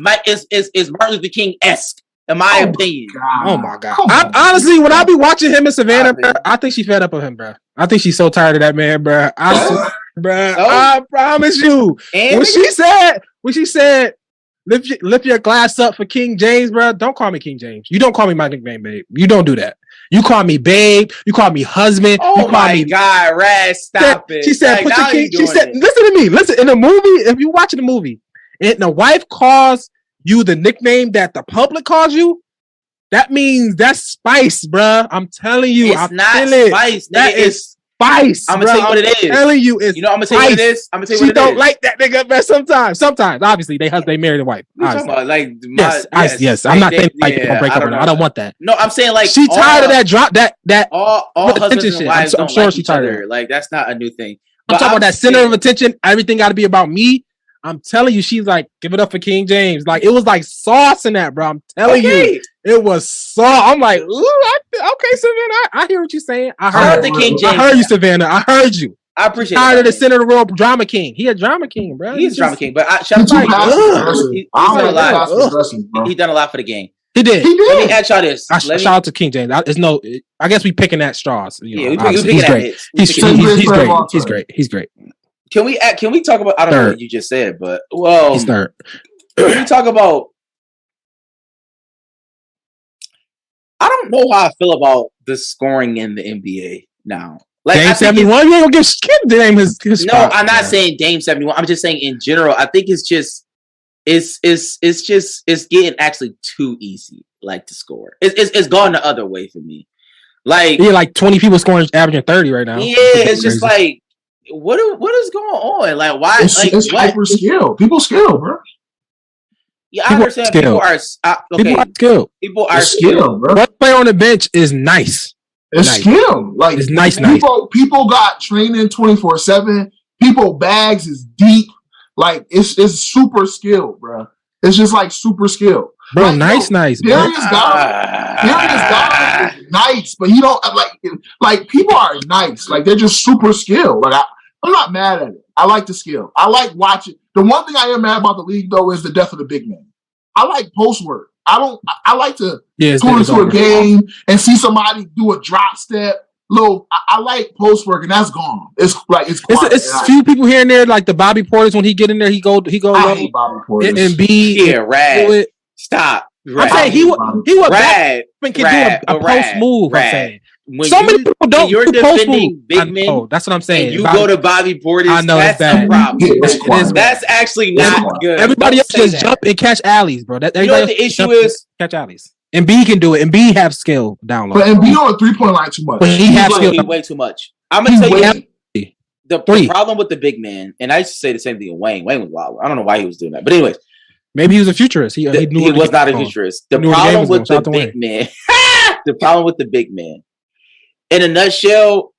Martin Luther King esque in my Oh my opinion. Oh my god! Come on. Honestly, when I be watching him and Savannah, Stop it. I think she fed up with him, bro. I think she's so tired of that man, bro. Bro, Oh. I promise you. And When she said, lift your glass up for King James, bro. Don't call me King James. You don't call me my nickname, babe. You don't do that. You call me babe. You call me husband. oh you call my me. God, Raz, stop it. She said, Like, put now your you king. She doing said, it. listen to me. Listen, in the movie, if you watching the movie, and the wife calls you the nickname that the public calls you, that means that's spice, bruh. I'm telling you. It's I not feel it. spice. That Nigga. is spice. I'ma tell you what it is. I'm telling you, it's You know, I'm gonna tell you what it spice. is. I'm gonna tell you She what it don't is. like that nigga, man. Sometimes, obviously, they married a wife. What you talking Obviously. about? Like, Yes. I'm not saying like people break up. I don't want that. No, I'm saying like She tired of that drop. That All with husbands attention and shit. wives I'm don't sure like she each tired of other. Like that's not a new thing. I'm But talking about that center saying- of attention. Everything got to be about me. I'm telling you, she's like, give it up for King James. Like, it was like sauce in that, bro. I'm telling you, Okay, it was sauce. I'm like, ooh, okay, Savannah. I hear what you're saying. I shout out heard, to King I James. heard you, Savannah. I heard you. I appreciate Tired of the that. center of the world drama king. He a drama king, bro. He's a drama king, but He shout out too to passive ugh. aggressive. He's I don't done a like lot. passive aggressive, bro. He done a lot for the game. He did. He Let me did. ask y'all this. Let me- Shout out to King James. It's no. I guess we picking at straws. You know, Yeah, we obviously. picking he's at great. hits. We He's picking at He's hits. great. great. He's great. He's great. Can we talk about? I don't know what you just said, but He's third. Can we talk about? I don't know how I feel about the scoring in the NBA now. Like Dame 71, you ain't gonna give Dame his no, spot, I'm not man. saying Dame 71. I'm just saying in general. I think it's getting actually too easy, like to score. It's gone the other way for me. Like Yeah, like 20 people scoring, averaging 30 right now. yeah, it's just like what is going on? Like why? It's what? hyper skill. People skill, bro. Yeah, I People understand. skill. People are okay. People are skilled. People are It's skill, bro. One player on the bench is nice. It's Nice. skill. Like It's nice. people got training 24/7. People bags is deep. Like it's super skill, bro. It's just like super skill. Bro, Like, nice, bro. Darius Garland is nice, but he don't like people are nice. Like they're just super skilled. Like I'm not mad at it. I like the skill. I like watching. The one thing I am mad about the league though is the death of the big man. I like post work. I like to go into a game and see somebody do a drop step. I like post work, and that's gone. It's quiet. It's few people here and there, like the Bobby Portis. When he get in there, he go. I hate Bobby Portis. And B, Yeah, Rad. Stop. I'm saying he was Rad. can do a post move. I'm saying When so many people don't. You're do post defending move. big men. Oh, that's what I'm saying. And you go to Bobby Portis. I know that's it's bad. a problem. Yeah, it's quiet. That's actually not good. Everybody else Don't say just that. jump and catch alleys, bro. You know what the issue is? Catch alleys. And B can do it. And B have skill down low. But Embiid on a 3-point line too much. But he has He's skill. way too much. I'm gonna tell you Three. the problem with the big man, and I used to say the same thing with Wayne. Wayne was wild. I don't know why he was doing that, but anyways, Maybe he was a futurist. He knew he was not a futurist. The He knew where the game problem was with going. the Shout out to big man, the problem with the big man, in a nutshell,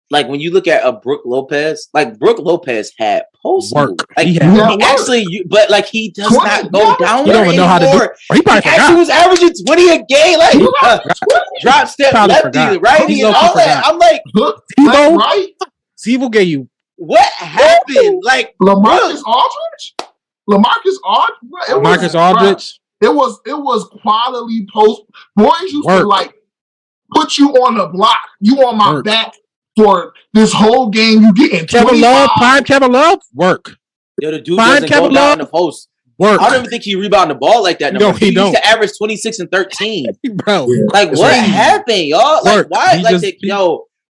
like when you look at a Brook Lopez, like Brook Lopez had post Work. move. Like He he had work. actually, but like he does 20, not go down He there don't even know how to do. anymore. Or he probably He actually forgot. was averaging 20 a game, like drop step, Probably lefty, forgot. righty, He and low-key all that. forgot. I'm like, Look, Tebow, right? Zevo gave you what happened? Like, LaMarcus Aldridge? LaMarcus Aldridge? Marcus Aldridge. It was quality post. Boys used Work. to like put you on the block. You on my Work. back for this whole game. You getting Kevin Love, 25. prime Kevin Love, work. yo, the dude Fine, doesn't Kevin go down Love. the post. Work. I don't even think he rebounded the ball like that. No, No, he he used don't. to average 26 and 13. Bro. Yeah. Like, That's what right. happened, y'all? Like, Work. why? He Like, just-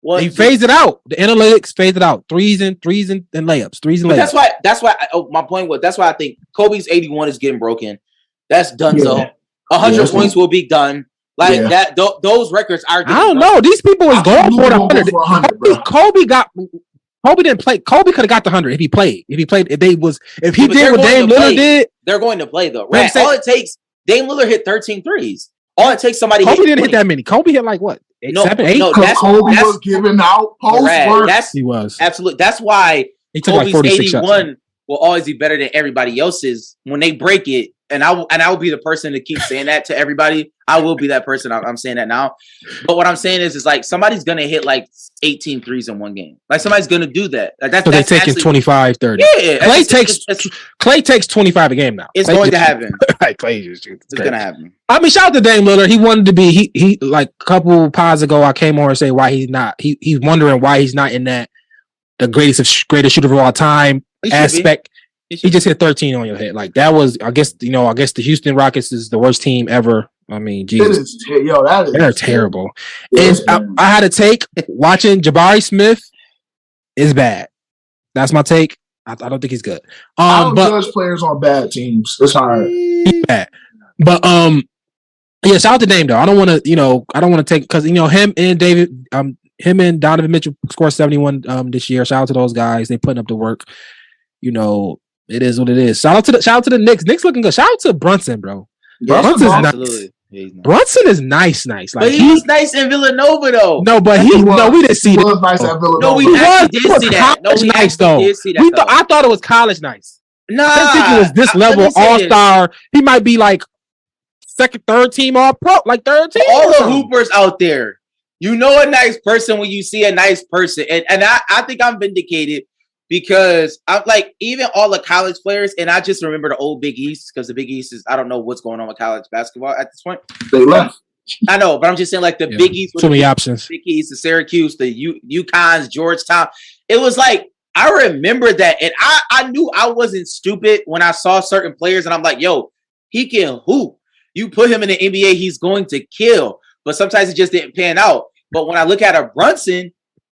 well, He phased it out. The analytics phased it out. Threes and layups. Threes and but layups. that's why. My point was that's why I think Kobe's 81 is getting broken. That's done. Yeah. So 100 Yeah. points will be done. Like Yeah. that. Those records are. I don't know. These people was going for the 100. For 100, bro. Kobe didn't play. Kobe could have got the 100 if he played. If he Yeah, did but what they're Dame going to Lillard play. did. They're going to play though. What I'm Right? saying- All it takes. Dame Lillard hit 13 threes. All it takes somebody. Kobe hit didn't 20. hit that many. Kobe hit like what? No, 7, 8? no, Because that's- Kobe that's- was giving out post Brad, work. that's He was. absolutely. That's why He took like Kobe's 46 shots. 81 will always be better than everybody else's when they break it. And I will be the person to keep saying that to everybody. I will be that person. I'm saying that now. But what I'm saying is like somebody's gonna hit like 18 threes in one game. Like somebody's gonna do that. Like that's So they that's taking actually, 25, 30. Yeah, Clay it's Clay takes 25 a game now. it's Clay going to just- happen. Like Clay just shoots. It's gonna happen. I mean, shout out to Dame Lillard. He wanted to be. He like a couple pods ago. I came on and say why he's not. He's wondering why he's not in that the greatest shooter of all time He should be. aspect. He just hit 13 on your head. Like that was. I guess the Houston Rockets is the worst team ever. I mean, It Jesus, is, that is they're terrible. Yes, And man. I had a take watching Jabari Smith is bad. That's my take. I don't think he's good. I don't But judge players on bad teams. It's hard. he's bad. But yeah, shout out to Dame though. I don't want to take because him and Donovan Mitchell scored 71 this year. Shout out to those guys. They putting up the work. It is what it is. Shout out to the Knicks. Knicks looking good. Shout out to Brunson, bro. Brunson's nice. Absolutely. Yeah, he's nice. Brunson is nice. Like But he was nice in Villanova though. no, but He was. we didn't see He that. was nice at Villanova. No, we He actually was. did He was see that. No, college we nice, actually though. did see that. though. I thought it was college nice. Nah, I didn't think it was this let level me say all this. star. He might be like second, third team all pro, like third team. All or the something. hoopers out there, you know a nice person when you see a nice person. And I think I'm vindicated because I'm like, even all the college players, and I just remember the old Big East because the Big East is, I don't know what's going on with college basketball at this point. They left. I know, but I'm just saying like the Yeah. Big East, Too many options. Big East, the Syracuse, the UConns, Georgetown. It was like I remember that, and I knew I wasn't stupid when I saw certain players, and I'm like, yo, he can hoop. You put him in the NBA, he's going to kill. But sometimes it just didn't pan out. But when I look at a Brunson,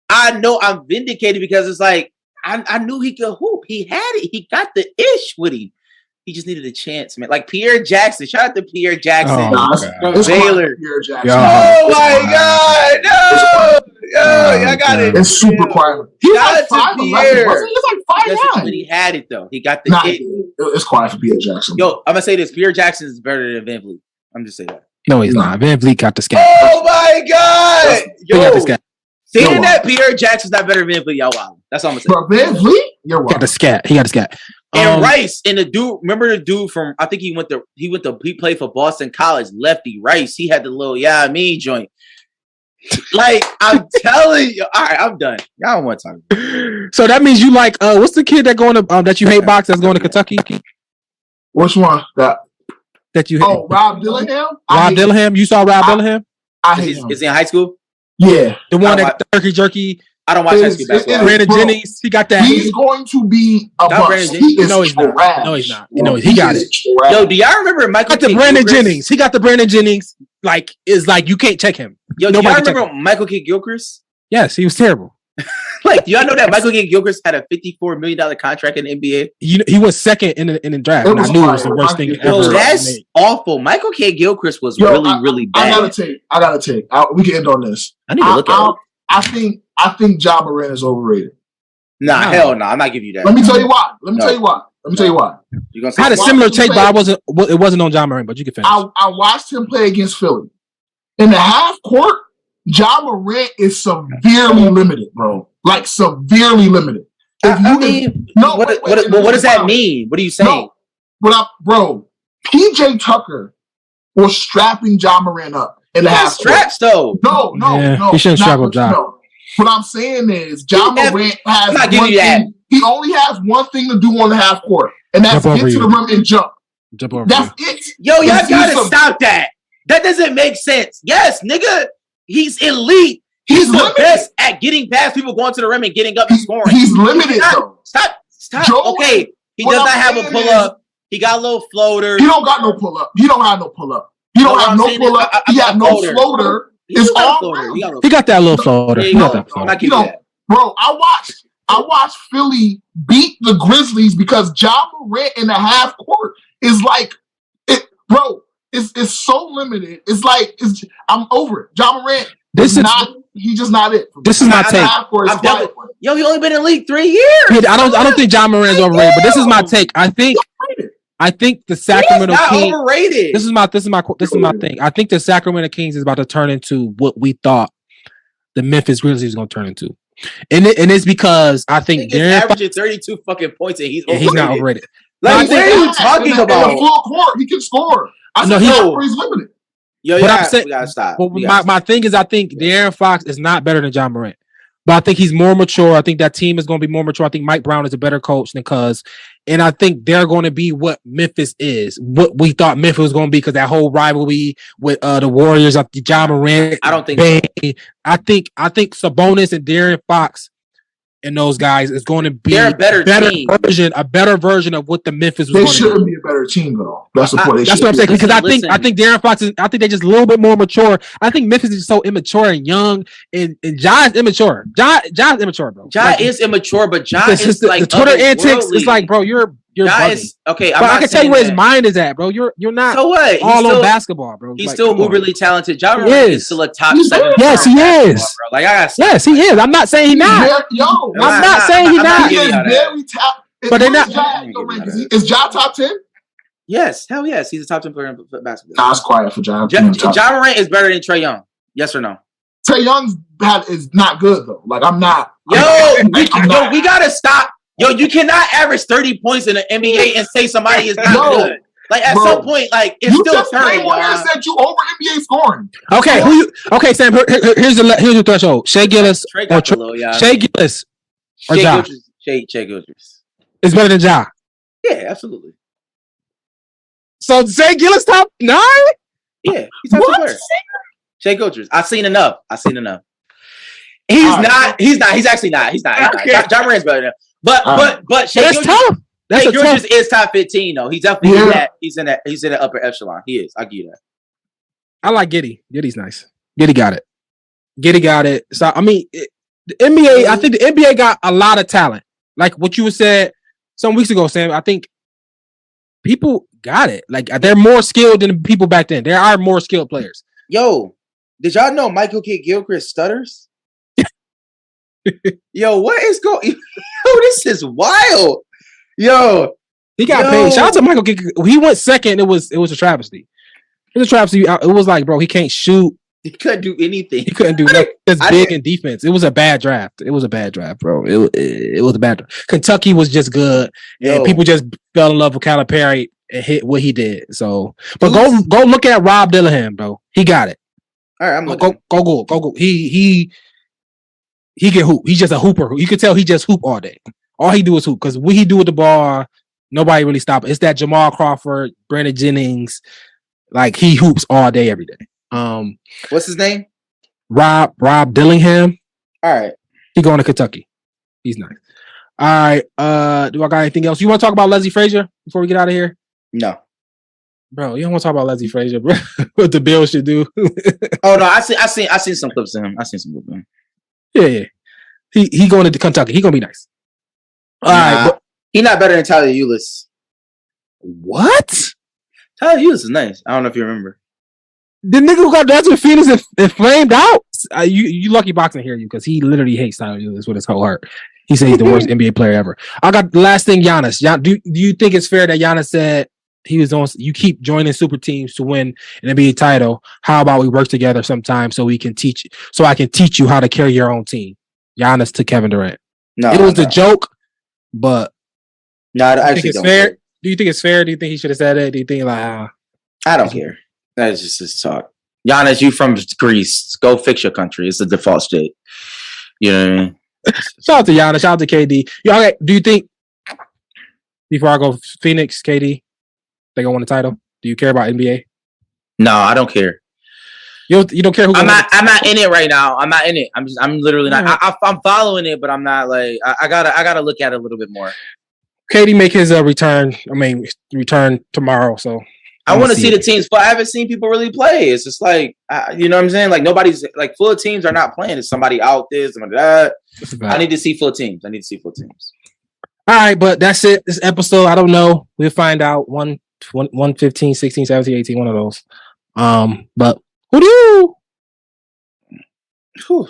I know I'm vindicated because it's like I knew he could hoop. He had it. He got the ish with him. He just needed a chance, man. Like Pierre Jackson. Shout out to Pierre Jackson from Baylor. Pierre Jackson. Oh my God! No, I got it. It's super quiet. He's like 5'11". He's like 5'9". But he had it though. He got the hit. It's quiet for Pierre Jackson. Yo, I'm gonna say this: Pierre Jackson is better than Van Vliet. I'm just saying that. No, he's not. Van Vliet got the scat. Oh my God! He got the Yo, scat. saying that Pierre Jackson's not better than Van Vliet, y'all wow. That's all I'm gonna say. Bro, Van Vliet, you're He got right. the scat. He got the scat. And Rice and the dude, remember the dude from I think he played for Boston College, Lefty Rice. He had the little joint. Like I'm telling you, all right, I'm done. Y'all don't want to talk. So that means you like what's the kid that going to that you hate box that's going to Kentucky? Which one? That you hate? Oh, Rob Dillingham. Rob Dillingham. You saw Rob Dillingham? I hate him. Is he in high school? Yeah, The one I that turkey jerky. I don't watch high school basketball. Brandon Bro, Jennings. He got that. he's going to be a Not bust. Brandon He is No, he's not. trash. No, he's not. Bro. No, he got is it. trash. Yo, do y'all remember Michael? Got the Kidd Brandon Gilchrist? Jennings. He got the Brandon Jennings. Like is like you can't check him. Yo, do y'all Nobody check remember Michael Kidd Gilchrist? Yes, he was terrible. Like, do y'all know that Michael Kidd Gilchrist had a $54 million contract in the NBA? He was second in the draft. It And I was knew it was the fire. worst thing Yo, ever. Yo, that's made. awful. Michael Kidd Gilchrist was Yo, really I bad. gotta take. We can end on this. I need to look at it. I think Ja Morant is overrated. Nah, No. hell no. I'm not giving you that. Let me tell you why. No. Tell you why. You're gonna I had a say similar Washington take, but it wasn't on John Moran. But you can finish. I watched him play against Philly. In the half court, Ja Morant is severely limited, bro. Like severely limited. I mean, No, what, wait, what, wait, what, what does that wait. mean? What are you saying? No, bro, PJ Tucker was strapping Ja Morant up in the He has half straps though. court. No, Yeah, he shouldn't not strap up what- Ja. no. What I'm saying is Ja He has- Morant has I'm not one giving you that. thing. He only has one thing to do on the half court, and that's Jump get over to the you. rim and jump. Jump over. That's it. Yo, y'all He's gotta some- stop that. That doesn't make sense. Yes, nigga, he's elite. He's He's the limited. best at getting past people, going to the rim and getting up and scoring. He's limited though. Stop. Joe, Okay, he what does I'm not have a saying pull up. He got a little floater. He don't got no pull up. He don't have no pull up. He don't No, have I'm no saying pull is, up. I He got had no floater. floater. He It's got a all floater. round. He got a He got that little floater. Yeah, He you got know, that I'm floater. not giving you that. Bro, I watched Philly beat the Grizzlies because Ja Morant in the half court is like it, bro. It's so limited. I'm over it. Ja Morant This is he's just not it. this is my I'm take. Half court is I'm done quiet. Yo, he only been in the league 3 years. Yeah, I don't think John Moran is overrated, but this is my take. I think the He's Sacramento not Kings. overrated. This is my thing. I think the Sacramento Kings is about to turn into what we thought the Memphis Grizzlies was going to turn into, and it's because I think Nigga's Darren averaging 32 fucking points and he's Fox, overrated. he's not overrated. Like, No, what I are you In talking the about? full court, he can score. I No, said he- he's limited. Yo, But yeah, I'm saying- we gotta stop. But We gotta my thing is, I think De'Aaron Fox is not better than John Morant, but I think he's more mature. I think that team is going to be more mature. I think Mike Brown is a better coach than Cuz, and I think they're going to be what Memphis is, what we thought Memphis was going to be, because that whole rivalry with the Warriors, John Morant. I don't think Bane. I think Sabonis and De'Aaron Fox and those guys is going to be They're a better team. a better version of what the Memphis was They going to be. shouldn't be a better team though. That's the point. They That's what I'm shouldn't saying, be. because Listen. I think De'Aaron Fox I think they're just a little bit more mature. I think Memphis is so immature and young, and Ja is immature. Ja's immature, bro. Ja Like, is immature, but Ja it's is just the like Twitter antics. otherworldly. It's like, bro, you're Ja bugging. is okay. I'm But I not can tell you saying where his that. mind is at, bro. You're not So what? He's all still, on basketball, bro. He's Like, still come on. uberly talented. Ja He Morant is. is still a top He's 7. good. Yes, he is. Bro. Like I got. Yes, he is. I'm not saying he's not. Yo, I'm not saying he's not. he giving is y'all that. very talented. But they're not- Is Ja top 10? Yes, hell yes, he's a top 10 player in basketball. Nah, it's quiet for Ja. Ja Morant is better than Trae Young. Yes or no? Trey Young's is not good though. Like I'm not. Yo, I'm yo, not. we gotta stop. Yo, you cannot average 30 points in the NBA and say somebody is not No. good. Like at Bro. some point, like it's You still just turning. came on here and y'all. said you over NBA scoring. Okay, Sam. Here's the threshold. Shea Gillis Trey or got the little, y'all. Shea Gillis or Shea Ja Gilgeous. Shea Gilgeous. is better than Ja. Yeah, absolutely. So Shea Gillis top 9? Yeah, he's top 10 What? player. Shea Gilgeous. I've seen enough. He's All right. not. He's not. He's actually not. He's not. Okay. Ja Morant's better than him. But Shea That's Gilgeous, tough. That's Shea a tough. Gilgeous is top 15 though. He's definitely in Yeah. that. He's in that upper echelon. He is. I'll give you that. I like Giddy. Giddy's nice. Giddy got it. Giddy got it. So I mean, the NBA. I think the NBA got a lot of talent. Like what you said some weeks ago, Sam. I think people got it. Like they're more skilled than the people back then. There are more skilled players. Yo, did y'all know Michael K. Gilchrist stutters? Yo, what is going? Yo, this is wild. Yo, He got paid. Shout out to Michael. He went second. It was a travesty. It was a travesty. It was like, bro, he can't shoot. he couldn't do anything. He couldn't do nothing. That's I big didn't- in defense. It was a bad draft. It was a bad draft, bro. It was a bad draft. Kentucky was just good, and Yo. people just fell in love with Calipari and hit what he did. So, but go look at Rob Dillingham, bro. He got it. All right, I'm Go looking. go. He can hoop. He's just a hooper. You can tell he just hoop all day. All he do is hoop because what he do with the ball, nobody really stop it. It's that Jamal Crawford, Brandon Jennings, like he hoops all day, every day. What's his name? Rob Dillingham. All right. He going to Kentucky. He's nice. All right. Do I got anything else? You want to talk about Leslie Frazier before we get out of here? No. Bro, you don't want to talk about Leslie Frazier, bro. What the Bills should do. Oh no, I seen some clips of him. I seen some clips of him. Yeah. He going to Kentucky. He gonna be nice. All right. Nah, he not better than Tyler Ulis. What? Tyler Ulis is nice. I don't know if you remember. The nigga who got drafted with Phoenix and flamed out. You lucky boxing hear you because he literally hates Tyler Ulis with his whole heart. He said he's the worst NBA player ever. I got the last thing, Giannis. Do you think it's fair that Giannis said he was on? You keep joining super teams to win an NBA title. How about we work together sometime so I can teach you how to carry your own team? Giannis to Kevin Durant. No, It was no. a joke, but No, I do you actually think it's don't. fair? Care. Do you think it's fair? Do you think he should have said it? Do you think like I don't care. That is just his talk. Giannis, you from Greece? Go fix your country. It's the default state. You know what I mean? shout out to Giannis, shout out to KD. Y'all, do you think before I go Phoenix, KD, they gonna win the title? Do you care about NBA? No, I don't care. You don't care who? I'm not in it right now. I'm not in it. I'm literally not. I'm following it, but I'm not like. I gotta look at it a little bit more. KD make his return. I mean, return tomorrow. So I want to see the teams, but I haven't seen people really play. It's just like, you know what I'm saying? Like nobody's like full teams are not playing. It's somebody out there, somebody that. I need to see full teams. All right, but that's it. This episode, I don't know. We'll find out 1, 15, 16, 17, 18, one of those. But who do you? Whew.